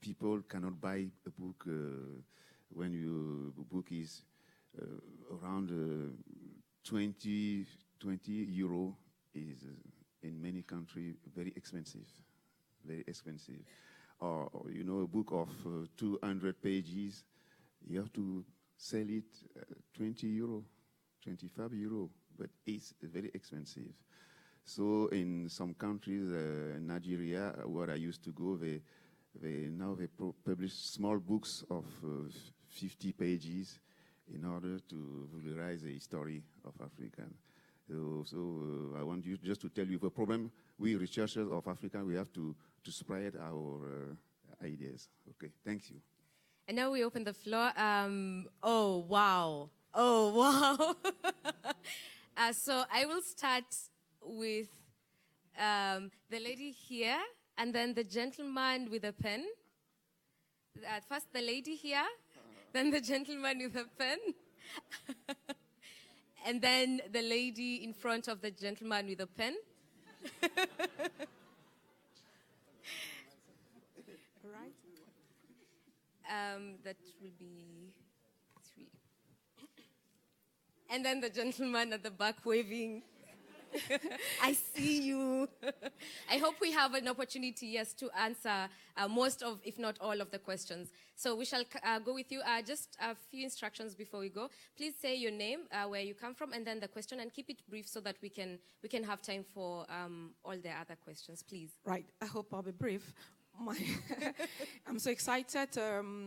people cannot buy a book when the book is around 20 euro is in many countries very expensive, very expensive. Or you know, a book of 200 pages, you have to sell it 20 euro, 25 euro, but it's very expensive. So in some countries, Nigeria, where I used to go, they publish small books of 50 pages in order to vulgarize the history of Africa. So I want you just to tell you the problem. We researchers of Africa, we have to spread our ideas. Okay, thank you. And now we open the floor. Oh, wow. So I will start with the lady here, and then the gentleman with a pen. First the lady here, then the gentleman with a pen, and then the lady in front of the gentleman with a pen. All right. That will be 3. And then the gentleman at the back waving. I see you. I hope we have an opportunity, yes, to answer most of, if not all of the questions. So we shall go with you. Just a few instructions before we go. Please say your name, where you come from, and then the question, and keep it brief so that we can have time for all the other questions, please. Right. I hope I'll be brief. I'm so excited.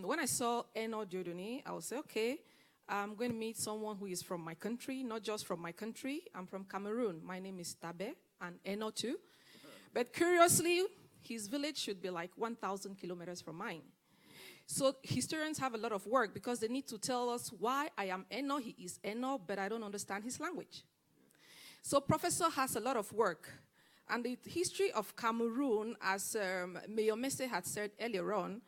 When I saw Eno Diodoni, I was say, okay, I'm going to meet someone who is from my country, not just from my country. I'm from Cameroon. My name is Tabe, and Eno too. But curiously, his village should be like 1,000 kilometers from mine. So historians have a lot of work because they need to tell us why I am Eno, he is Eno, but I don't understand his language. So Professor has a lot of work. And the history of Cameroon, as Mayor Messe had said earlier on,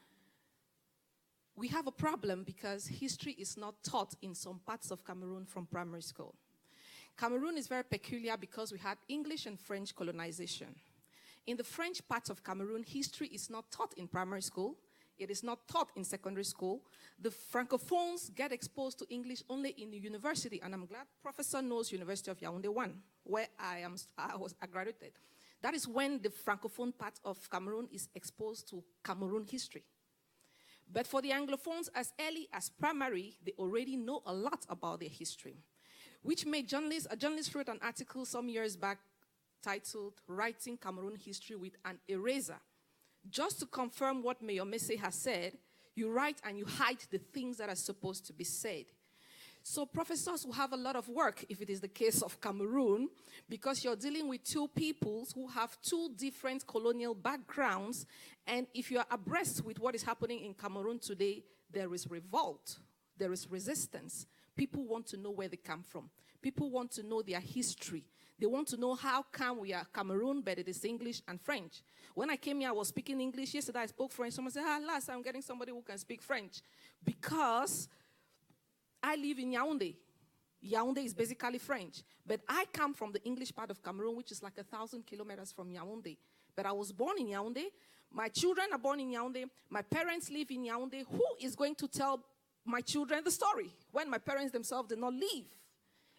we have a problem because history is not taught in some parts of Cameroon from primary school. Cameroon is very peculiar because we had English and French colonization. In the French part of Cameroon, history is not taught in primary school. It is not taught in secondary school. The Francophones get exposed to English only in the university, and I'm glad Professor knows University of Yaoundé 1, where I graduated. That is when the Francophone part of Cameroon is exposed to Cameroon history. But for the Anglophones, as early as primary, they already know a lot about their history, which made a journalist wrote an article some years back titled, Writing Cameroon History with an Eraser. Just to confirm what Mayor Messe has said, you write and you hide the things that are supposed to be said. So professors will have a lot of work if it is the case of Cameroon, because you're dealing with two peoples who have two different colonial backgrounds, and if you are abreast with what is happening in Cameroon today, there is revolt, there is resistance. People want to know where they come from. People want to know their history. They want to know how come we are Cameroon, but it is English and French. When I came here, I was speaking English. Yesterday, I spoke French. Someone said, last I'm getting somebody who can speak French. Because I live in Yaoundé. Yaoundé is basically French. But I come from the English part of Cameroon, which is like 1,000 kilometers from Yaoundé. But I was born in Yaoundé. My children are born in Yaoundé. My parents live in Yaoundé. Who is going to tell my children the story when my parents themselves did not live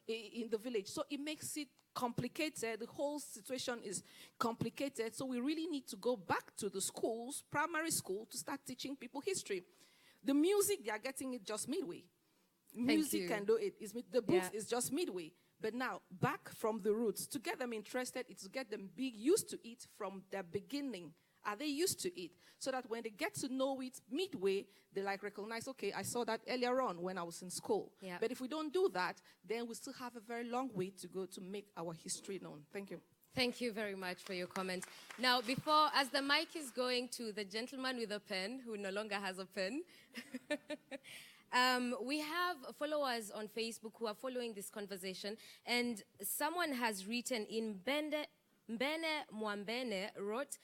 in the village? So it makes it complicated. The whole situation is complicated. So we really need to go back to the schools, primary school, to start teaching people history. The music, they are getting it just midway. Music can do it. The books is just midway. But now, back from the roots. To get them interested, it's to get them used to it from the beginning. Are they used to it? So that when they get to know it midway, they recognize, okay, I saw that earlier on when I was in school. Yeah. But if we don't do that, then we still have a very long way to go to make our history known. Thank you. Thank you very much for your comment. Now, as the mic is going to the gentleman with a pen, who no longer has a pen, we have followers on Facebook who are following this conversation, and someone has written in Mbene Mwambene wrote,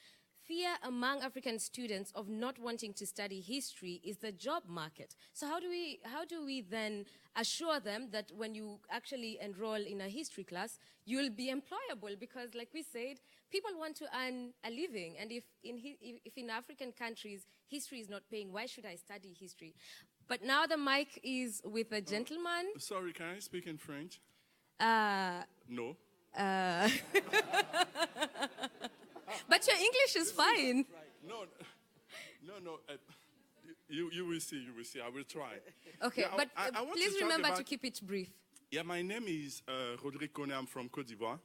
fear among African students of not wanting to study history is the job market. So how do we then assure them that when you actually enroll in a history class, you'll be employable? Because like we said, people want to earn a living. And if in African countries, history is not paying, why should I study history? But now the mic is with a gentleman. Sorry, can I speak in French? No. But your English is fine. No. You will see. I will try. Okay, yeah, but please remember to keep it brief. Yeah, my name is Rodrigue Kone. I'm from Côte d'Ivoire.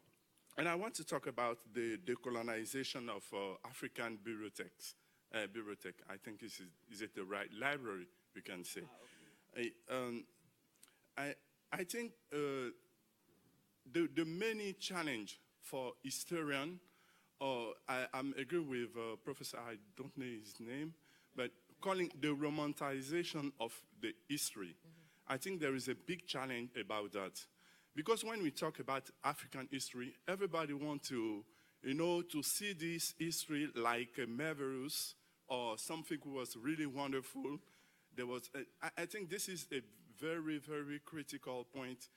And I want to talk about the decolonization of African bibliothèques. Bibliothèque, I think is it the right library, we can say. Okay. I think the many challenge for historian, I'm agree with Professor, I don't know his name, but calling the romanticization of the history. I think there is a big challenge about that. Because when we talk about African history, everybody wants to, to see this history like a marvelous or something was really wonderful. I think this is a very, very critical point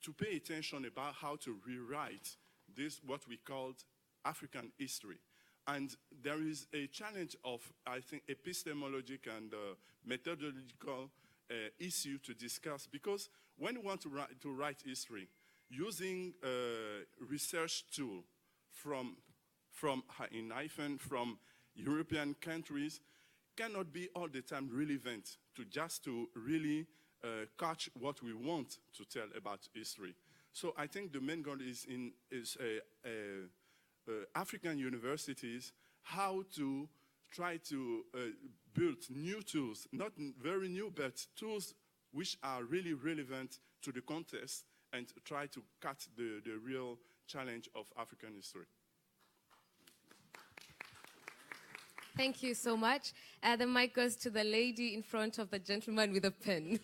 to pay attention about how to rewrite this, what we called African history. And there is a challenge of, I think, epistemologic and methodological issue to discuss, because when you want to write history, using a research tool from in hyphen from European countries cannot be all the time relevant to really catch what we want to tell about history. So I think the main goal is African universities how to try to build new tools, not very new, but tools which are really relevant to the context and try to cut the real challenge of African history. Thank you so much. The mic goes to the lady in front of the gentleman with a pen.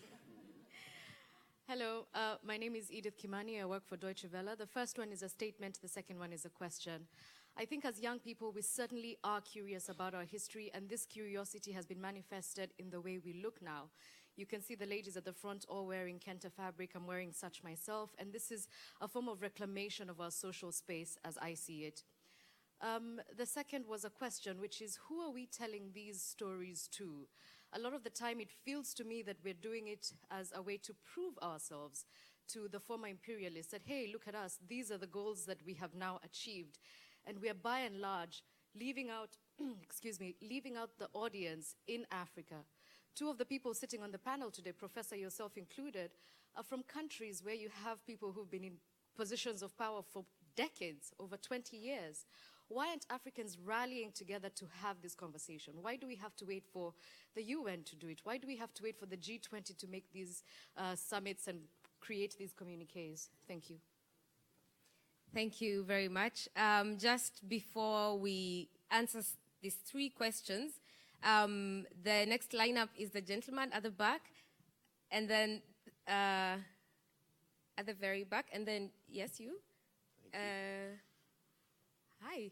Hello, my name is Edith Kimani. I work for Deutsche Welle. The first one is a statement, the second one is a question. I think as young people, we certainly are curious about our history, and this curiosity has been manifested in the way we look now. You can see the ladies at the front all wearing Kente fabric. I'm wearing such myself, and this is a form of reclamation of our social space as I see it. The second was a question, which is, who are we telling these stories to? A lot of the time it feels to me that we're doing it as a way to prove ourselves to the former imperialists that, hey, look at us, these are the goals that we have now achieved. And we are by and large leaving out, leaving out the audience in Africa. Two of the people sitting on the panel today, Professor, yourself included, are from countries where you have people who've been in positions of power for decades, over 20 years. Why aren't Africans rallying together to have this conversation? Why do we have to wait for the UN to do it? Why do we have to wait for the G20 to make these summits and create these communiques? Thank you. Thank you very much. Just before we answer these three questions, the next lineup is the gentleman at the back, and then at the very back, and then, yes, you? Hi.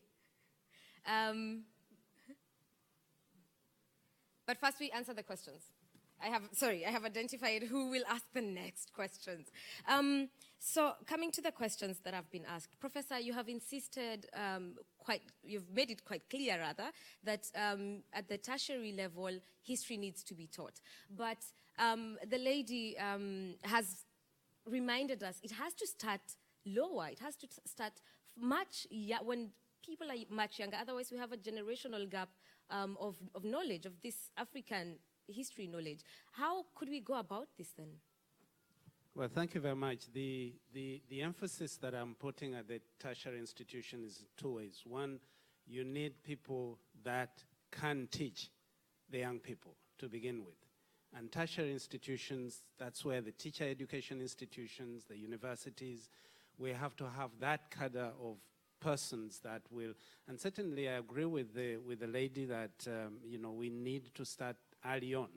But first we answer the questions. I have identified who will ask the next questions. So coming to the questions that have been asked, Professor, you have insisted you've made it quite clear rather, that at the tertiary level, history needs to be taught. But the lady has reminded us it has to start lower. It has to start when people are much younger. Otherwise, we have a generational gap of knowledge, of this African history knowledge. How could we go about this then? Well, thank you very much. The emphasis that I'm putting at the tertiary institution is two ways. One, you need people that can teach the young people to begin with. And tertiary institutions, that's where the teacher education institutions, the universities, we have to have that cadre of persons that will, and certainly I agree with the lady that we need to start early on,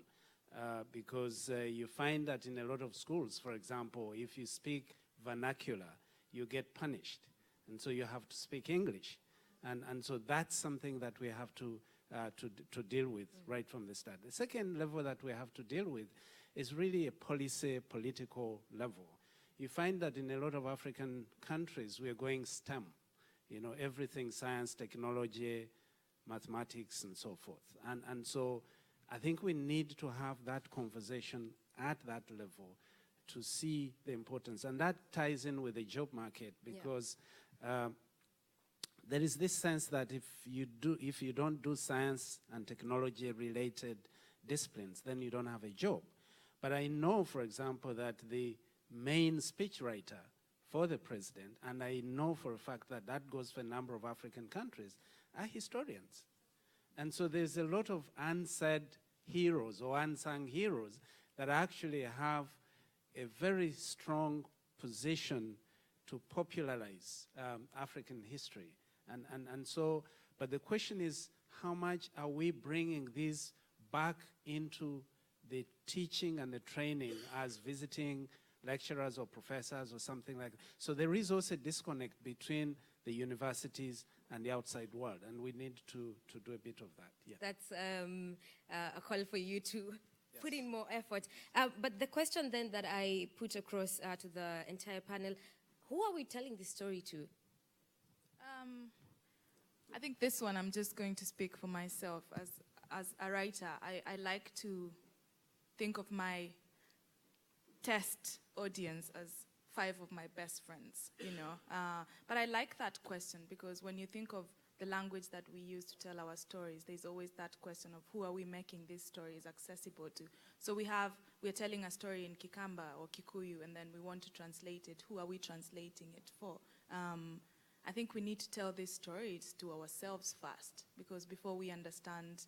because you find that in a lot of schools, for example, if you speak vernacular, you get punished, and so you have to speak English, and so that's something that we have to deal with right from the start. The second level that we have to deal with is really a political level. You find that in a lot of African countries, we are going STEM, everything science, technology, mathematics, and so forth. And so I think we need to have that conversation at that level to see the importance. And that ties in with the job market, because there is this sense that if you don't do science and technology-related disciplines, then you don't have a job. But I know, for example, that the main speechwriter for the president, and I know for a fact that that goes for a number of African countries, are historians. And so there's a lot of unsaid heroes or unsung heroes that actually have a very strong position to popularize African history. And so, but the question is, how much are we bringing these back into the teaching and the training as visiting lecturers or professors or something like that? So there is also a disconnect between the universities and the outside world, and we need to do a bit of that. Yeah. That's a call for you to put in more effort. But the question then that I put across to the entire panel, who are we telling this story to? I think this one, I'm just going to speak for myself. As a writer, I like to think of my test audience as 5 of my best friends, you know. But I like that question because when you think of the language that we use to tell our stories, there's always that question of who are we making these stories accessible to. So we're telling a story in Kikamba or Kikuyu, and then we want to translate it. Who are we translating it for? I think we need to tell these stories to ourselves first, because before we understand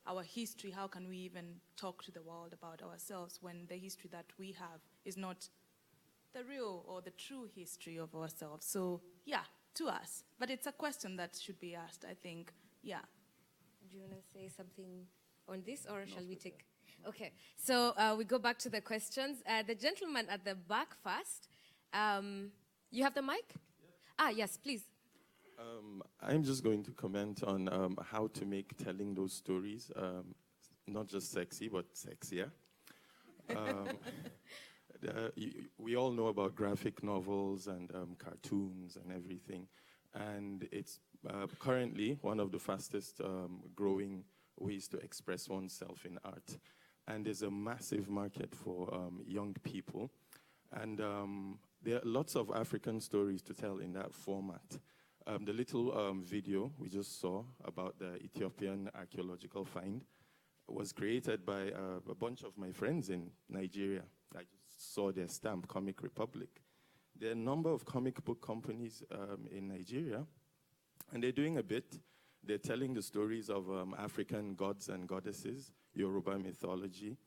our history, how can we even talk to the world about ourselves when the history that we have is not the real or the true history of ourselves? So, yeah, to us. But it's a question that should be asked, I think. Yeah. Do you want to say something on this, or shall we take? Okay, so we go back to the questions. The gentleman at the back first. You have the mic? Yeah. Yes, please. I'm just going to comment on how to make telling those stories not just sexy, but sexier. We all know about graphic novels and cartoons and everything, and it's currently one of the fastest growing ways to express oneself in art. And there's a massive market for young people, and there are lots of African stories to tell in that format. The little video we just saw about the Ethiopian archaeological find was created by a bunch of my friends in Nigeria. I just saw their stamp, Comic Republic. There are a number of comic book companies in Nigeria, and they're doing a bit. They're telling the stories of African gods and goddesses, Yoruba mythology,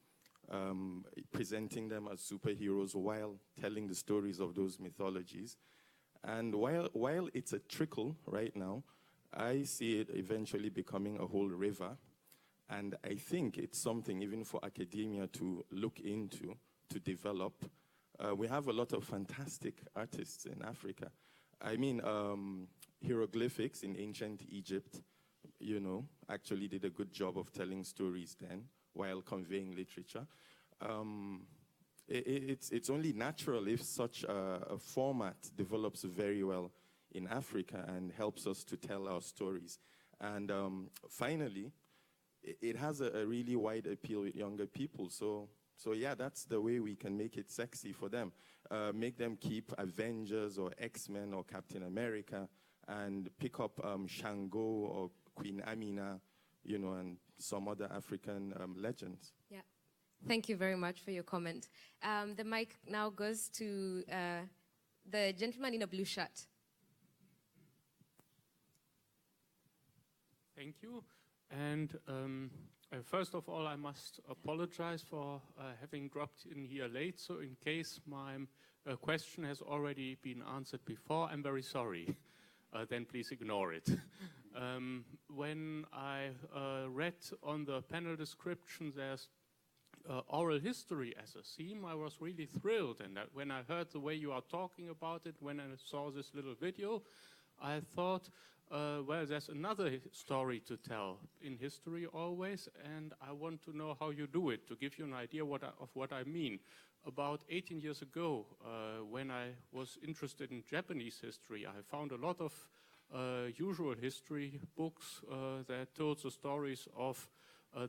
presenting them as superheroes while telling the stories of those mythologies. And while it's a trickle right now, I see it eventually becoming a whole river. And I think it's something even for academia to look into, to develop. We have a lot of fantastic artists in Africa. I mean, hieroglyphics in ancient Egypt, you know, actually did a good job of telling stories then while conveying literature. It's only natural if such a format develops very well in Africa and helps us to tell our stories. And finally, it has a really wide appeal with younger people. So yeah, that's the way we can make it sexy for them. Make them keep Avengers or X-Men or Captain America and pick up Shango or Queen Amina, you know, and some other African legends. Yeah. Thank you very much for your comment. The mic now goes to the gentleman in a blue shirt. Thank you. And first of all, I must apologize for having dropped in here late. So in case my question has already been answered before, I'm very sorry. Then please ignore it. When I read on the panel description there's oral history as a theme, I was really thrilled. And when I heard the way you are talking about it, when I saw this little video, I thought, well, there's another story to tell in history always, and I want to know how you do it, to give you an idea of what I mean. About 18 years ago, when I was interested in Japanese history, I found a lot of usual history books that told the stories of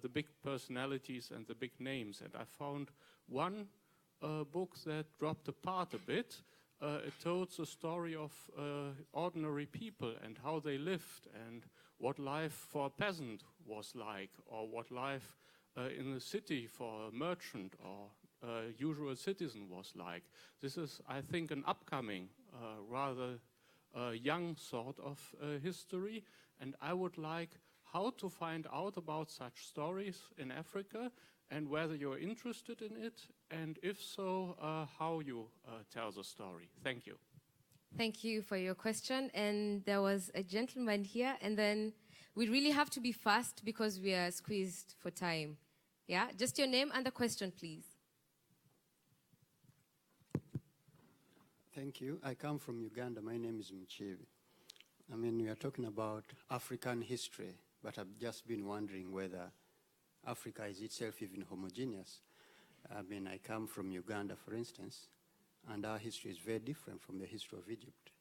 the big personalities and the big names. And I found one book that dropped apart a bit. It told the story of ordinary people and how they lived and what life for a peasant was like, or what life in the city for a merchant or usual citizen was like. This is, I think, an upcoming, rather young sort of history, and I would like how to find out about such stories in Africa and whether you're interested in it, and if so, how you tell the story. Thank you. Thank you for your question. And there was a gentleman here, and then we really have to be fast because we are squeezed for time. Yeah, just your name and the question, please. Thank you. I come from Uganda. My name is Mchivi. I mean, we are talking about African history, but I've just been wondering whether Africa is itself even homogeneous. I mean, I come from Uganda, for instance, and our history is very different from the history of Egypt,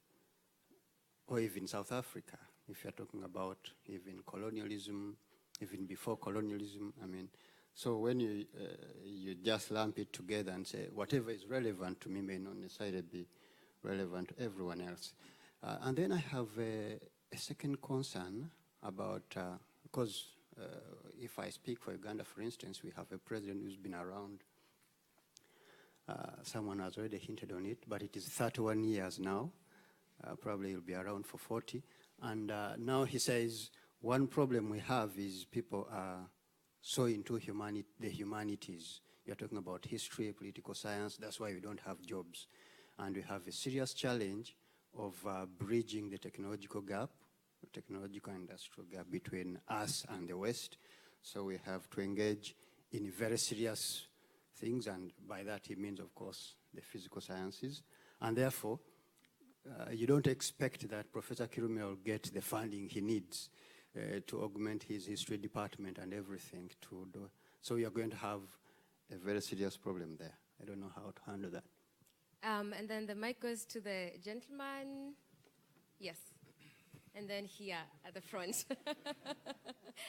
or even South Africa, if you're talking about even colonialism, even before colonialism. I mean, So when you just lump it together and say whatever is relevant to me may not necessarily be relevant to everyone else. And then I have a second concern about, because if I speak for Uganda, for instance, we have a president who's been around. Someone has already hinted on it, but it is 31 years now. Probably he'll be around for 40. And now he says, one problem we have is people are so into the humanities. You're talking about history, political science, that's why we don't have jobs. And we have a serious challenge of bridging the technological gap, technological industrial gap between us and the West. So we have to engage in very serious things, and by that he means, of course, the physical sciences. And therefore, you don't expect that Professor Kirume will get the funding he needs to augment his history department and everything to do. So you're going to have a very serious problem there. I don't know how to handle that. And then the mic goes to the gentleman. Yes. And then here at the front.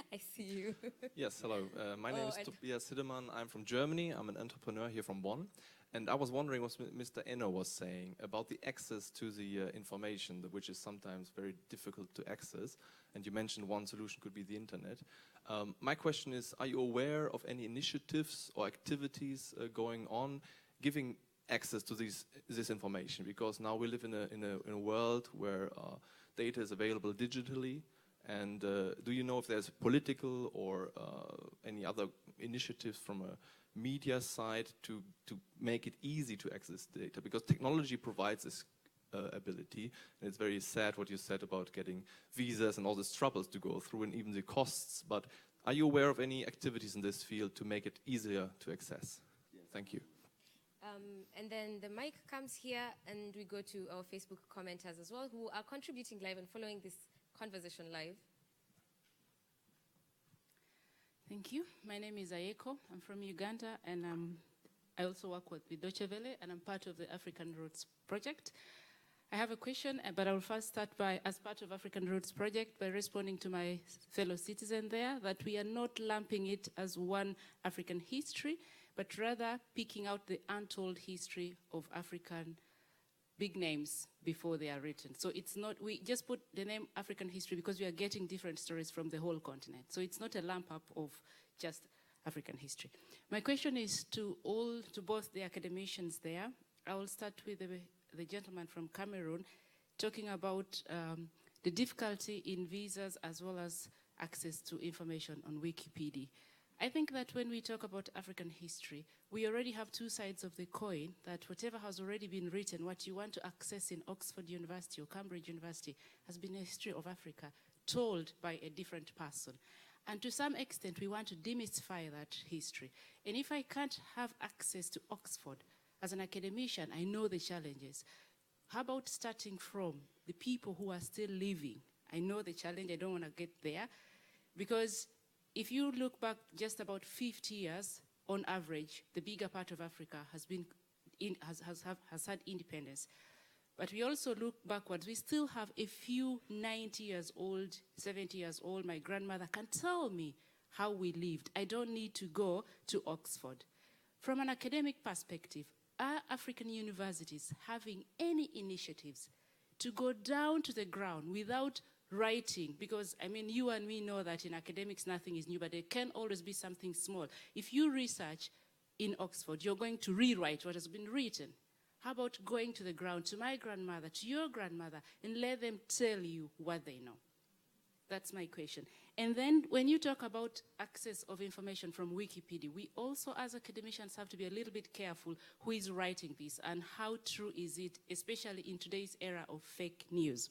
I see you. Yes, hello. My name is Tobias Hiddemann. I'm from Germany. I'm an entrepreneur here from Bonn. And I was wondering what Mr. Enno was saying about the access to the information, which is sometimes very difficult to access. And you mentioned one solution could be the internet. My question is, are you aware of any initiatives or activities going on giving access to this information? Because now we live in a world where data is available digitally. And do you know if there's political or any other initiatives from a media side to make it easy to access data? Because technology provides this ability, and it's very sad what you said about getting visas and all these troubles to go through and even the costs. But are you aware of any activities in this field to make it easier to access? Thank you. And then the mic comes here, and we go to our Facebook commenters as well, who are contributing live and following this conversation live. Thank you. My name is Ayeko. I'm from Uganda, and I also work with Deutsche Welle, and I'm part of the African Roots Project. I have a question, but I will first start by, as part of African Roots Project, by responding to my fellow citizen there, that we are not lumping it as one African history, but rather picking out the untold history of African big names before they are written. So it's not, we just put the name African history because we are getting different stories from the whole continent. So it's not a lump up of just African history. My question is to both the academicians there. I will start with the gentleman from Cameroon, talking about the difficulty in visas as well as access to information on Wikipedia. I think that when we talk about African history, we already have two sides of the coin, that whatever has already been written, what you want to access in Oxford University or Cambridge University has been a history of Africa told by a different person. And to some extent, we want to demystify that history. And if I can't have access to Oxford, as an academician, I know the challenges. How about starting from the people who are still living? I know the challenge, I don't want to get there, because if you look back just about 50 years, on average, the bigger part of Africa has had independence. But we also look backwards. We still have a few 90 years old, 70 years old. My grandmother can tell me how we lived. I don't need to go to Oxford. From an academic perspective, are African universities having any initiatives to go down to the ground without writing? Because, I mean, you and me know that in academics nothing is new, but there can always be something small. If you research in Oxford, you're going to rewrite what has been written. How about going to the ground, to my grandmother, to your grandmother, and let them tell you what they know? That's my question. And then when you talk about access of information from Wikipedia, we also as academicians have to be a little bit careful who is writing this and how true is it, especially in today's era of fake news.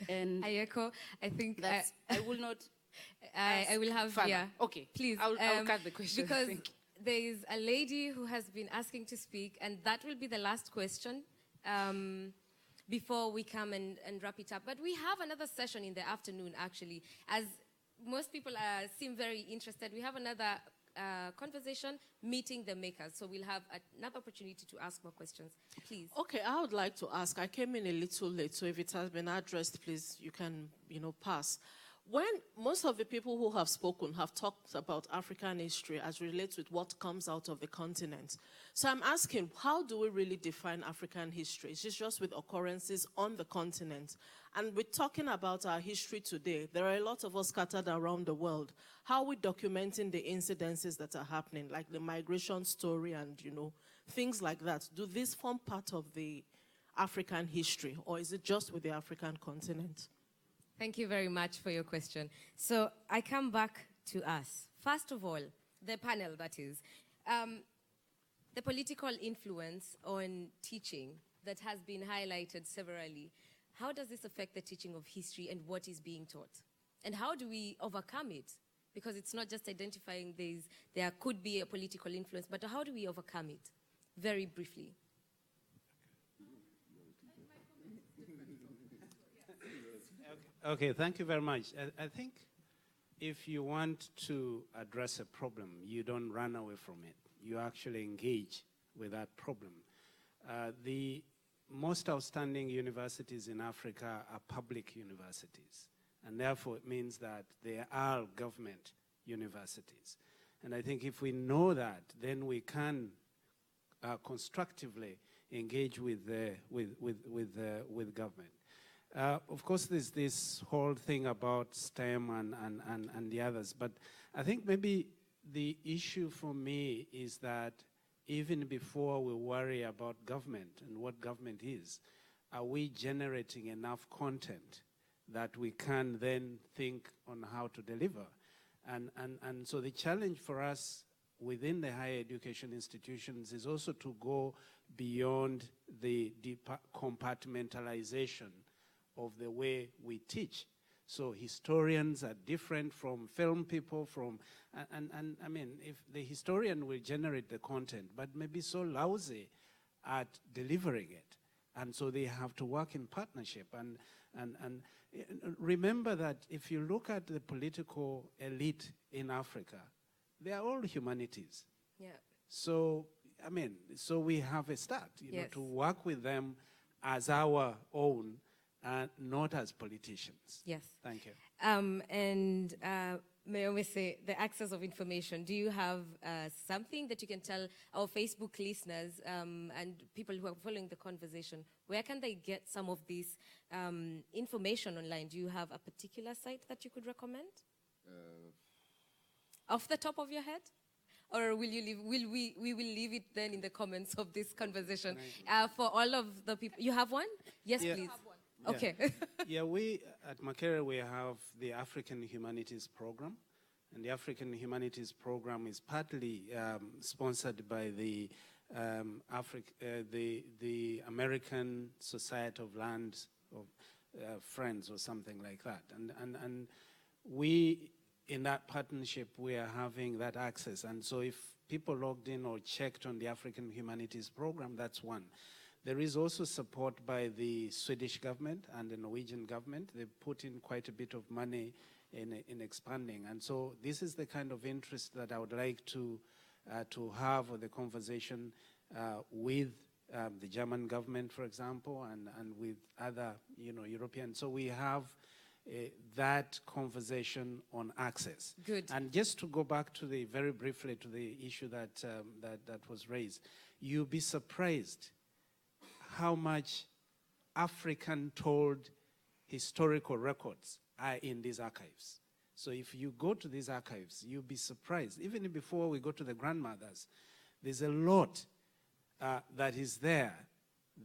And Ayeko, I think I will not. I will have further. Yeah. Okay, Please. I'll cut the question because there is a lady who has been asking to speak, and that will be the last question before we come and wrap it up. But we have another session in the afternoon, actually, as most people seem very interested. We have another conversation, meeting the makers. So we'll have another opportunity to ask more questions. Please. Okay, I would like to ask. I came in a little late, so if it has been addressed, please, you can, pass. when most of the people who have spoken have talked about African history as relates with what comes out of the continent. So I'm asking, how do we really define African history? Is this just with occurrences on the continent? And we're talking about our history today. There are a lot of us scattered around the world. How are we documenting the incidences that are happening, like the migration story and, things like that? Do these form part of the African history, or is it just with the African continent? Thank you very much for your question. So I come back to us. First of all, the panel, that is. The political influence on teaching that has been highlighted severally. How does this affect the teaching of history and what is being taught? And how do we overcome it? Because it's not just identifying there could be a political influence, but how do we overcome it? Very briefly. Okay, thank you very much. I think if you want to address a problem, you don't run away from it. You actually engage with that problem. The most outstanding universities in Africa are public universities, and therefore it means that they are government universities. And I think if we know that, then we can constructively engage with government. Of course, there's this whole thing about STEM and the others, but I think maybe the issue for me is that even before we worry about government and what government is, are we generating enough content that we can then think on how to deliver? And so the challenge for us within the higher education institutions is also to go beyond the compartmentalization of the way we teach. So historians are different from film people, and I mean, if the historian will generate the content, but maybe so lousy at delivering it. And so they have to work in partnership. And remember that if you look at the political elite in Africa, they are all humanities. Yeah. So, I mean, so we have a start, you Yes. know, to work with them as our own, not as politicians. Yes. Thank you. May I always say, the access of information. Do you have something that you can tell our Facebook listeners and people who are following the conversation? Where can they get some of this information online? Do you have a particular site that you could recommend? Off the top of your head? Or will you leave, we will leave it then in the comments of this conversation for all of the people. You have one? Yes, Yeah. please. I have one. Okay. Yeah, we at Makerere, we have the African Humanities Program. And the African Humanities Program is partly sponsored by the American Society of Land of Friends or something like that. And we, in that partnership, we are having that access. And so if people logged in or checked on the African Humanities Program, that's one. There is also support by the Swedish government and the Norwegian government. They put in quite a bit of money in expanding. And so this is the kind of interest that I would like to have the conversation with the German government, for example, and with other, European. So we have that conversation on access. Good. And just to go back to very briefly to the issue that was raised, you'll be surprised how much African-told historical records are in these archives. So if you go to these archives, you'll be surprised. Even before we go to the grandmothers, there's a lot that is there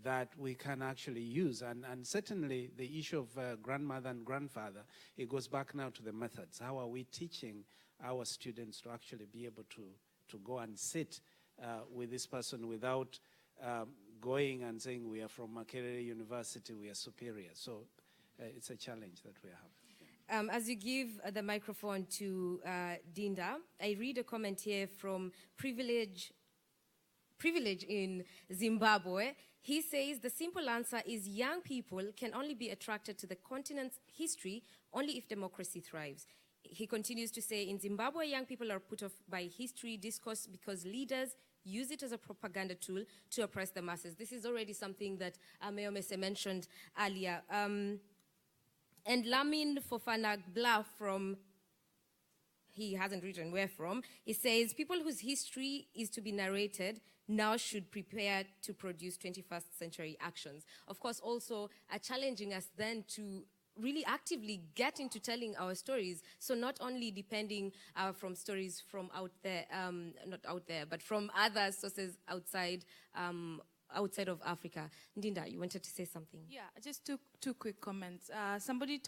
that we can actually use. And certainly the issue of grandmother and grandfather, it goes back now to the methods. How are we teaching our students to actually be able to go and sit with this person without going and saying we are from Makerere University, we are superior. So it's a challenge that we have. As you give the microphone to Dinda, I read a comment here from Privilege in Zimbabwe. He says the simple answer is young people can only be attracted to the continent's history only if democracy thrives. He continues to say in Zimbabwe, young people are put off by history discourse because leaders use it as a propaganda tool to oppress the masses. This is already something that Mayor Mese mentioned earlier. And Lamin Fofana Bla from, he hasn't written where from, he says, people whose history is to be narrated now should prepare to produce 21st century actions. Of course, also challenging us then to really actively get into telling our stories. So not only depending from stories from out there, not out there, but from other sources outside of Africa. Ndinda, you wanted to say something? Yeah, just two quick comments. Somebody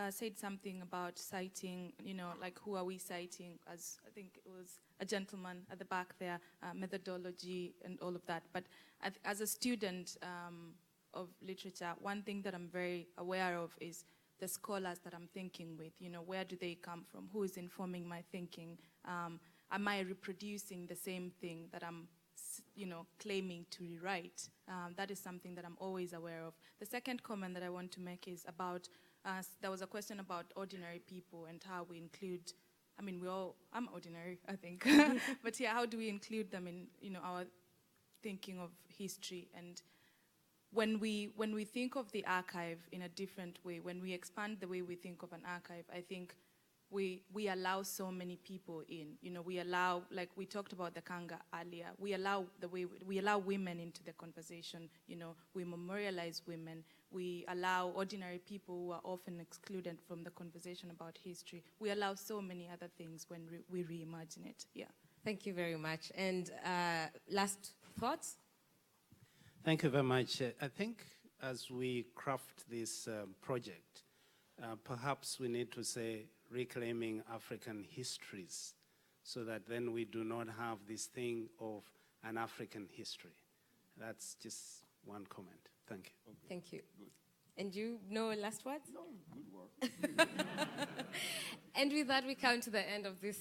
said something about citing, like who are we citing, as I think it was a gentleman at the back there, methodology and all of that. But as a student of literature, one thing that I'm very aware of is the scholars that I'm thinking with. Where do they come from? Who is informing my thinking? Am I reproducing the same thing that I'm claiming to rewrite? That is something that I'm always aware of. The second comment that I want to make is about, there was a question about ordinary people and how we include, I'm ordinary, I think. But yeah, how do we include them in, our thinking of history? And when we think of the archive in a different way, when we expand the way we think of an archive, I think we allow so many people in. We allow, like we talked about the Kanga earlier, we allow women into the conversation. We memorialize women. We allow ordinary people who are often excluded from the conversation about history. We allow so many other things when we reimagine it. Yeah. Thank you very much. And last thoughts? Thank you very much. I think as we craft this project, perhaps we need to say reclaiming African histories, so that then we do not have this thing of an African history. That's just one comment. Thank you. Thank you. Good. And you know last words? No, good work. And with that, we come to the end of this,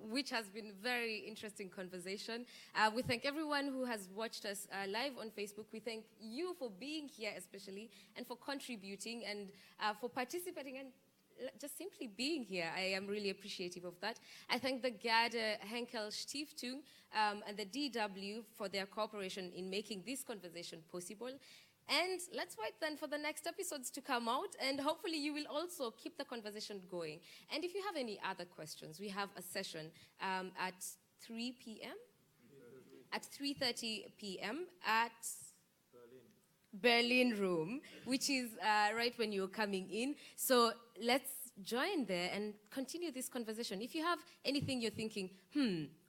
which has been a very interesting conversation. We thank everyone who has watched us live on Facebook. We thank you for being here especially, and for contributing, and for participating, and just simply being here. I am really appreciative of that. I thank the Gerd Henkel Stiftung and the DW for their cooperation in making this conversation possible. And let's wait then for the next episodes to come out, and hopefully you will also keep the conversation going. And if you have any other questions, we have a session at 3 p.m. At 3:30 p.m. at Berlin Room, which is right when you're coming in. So let's join there and continue this conversation. If you have anything you're thinking,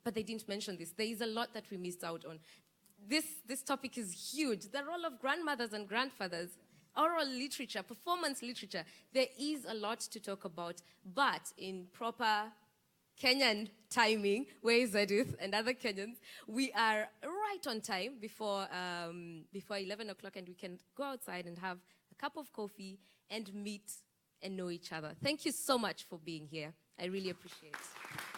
but they didn't mention this, there is a lot that we missed out on. This topic is huge. The role of grandmothers and grandfathers, oral literature, performance literature. There is a lot to talk about, but in proper Kenyan timing, where is Addis and other Kenyans, we are right on time before 11 o'clock, and we can go outside and have a cup of coffee and meet and know each other. Thank you so much for being here. I really appreciate it.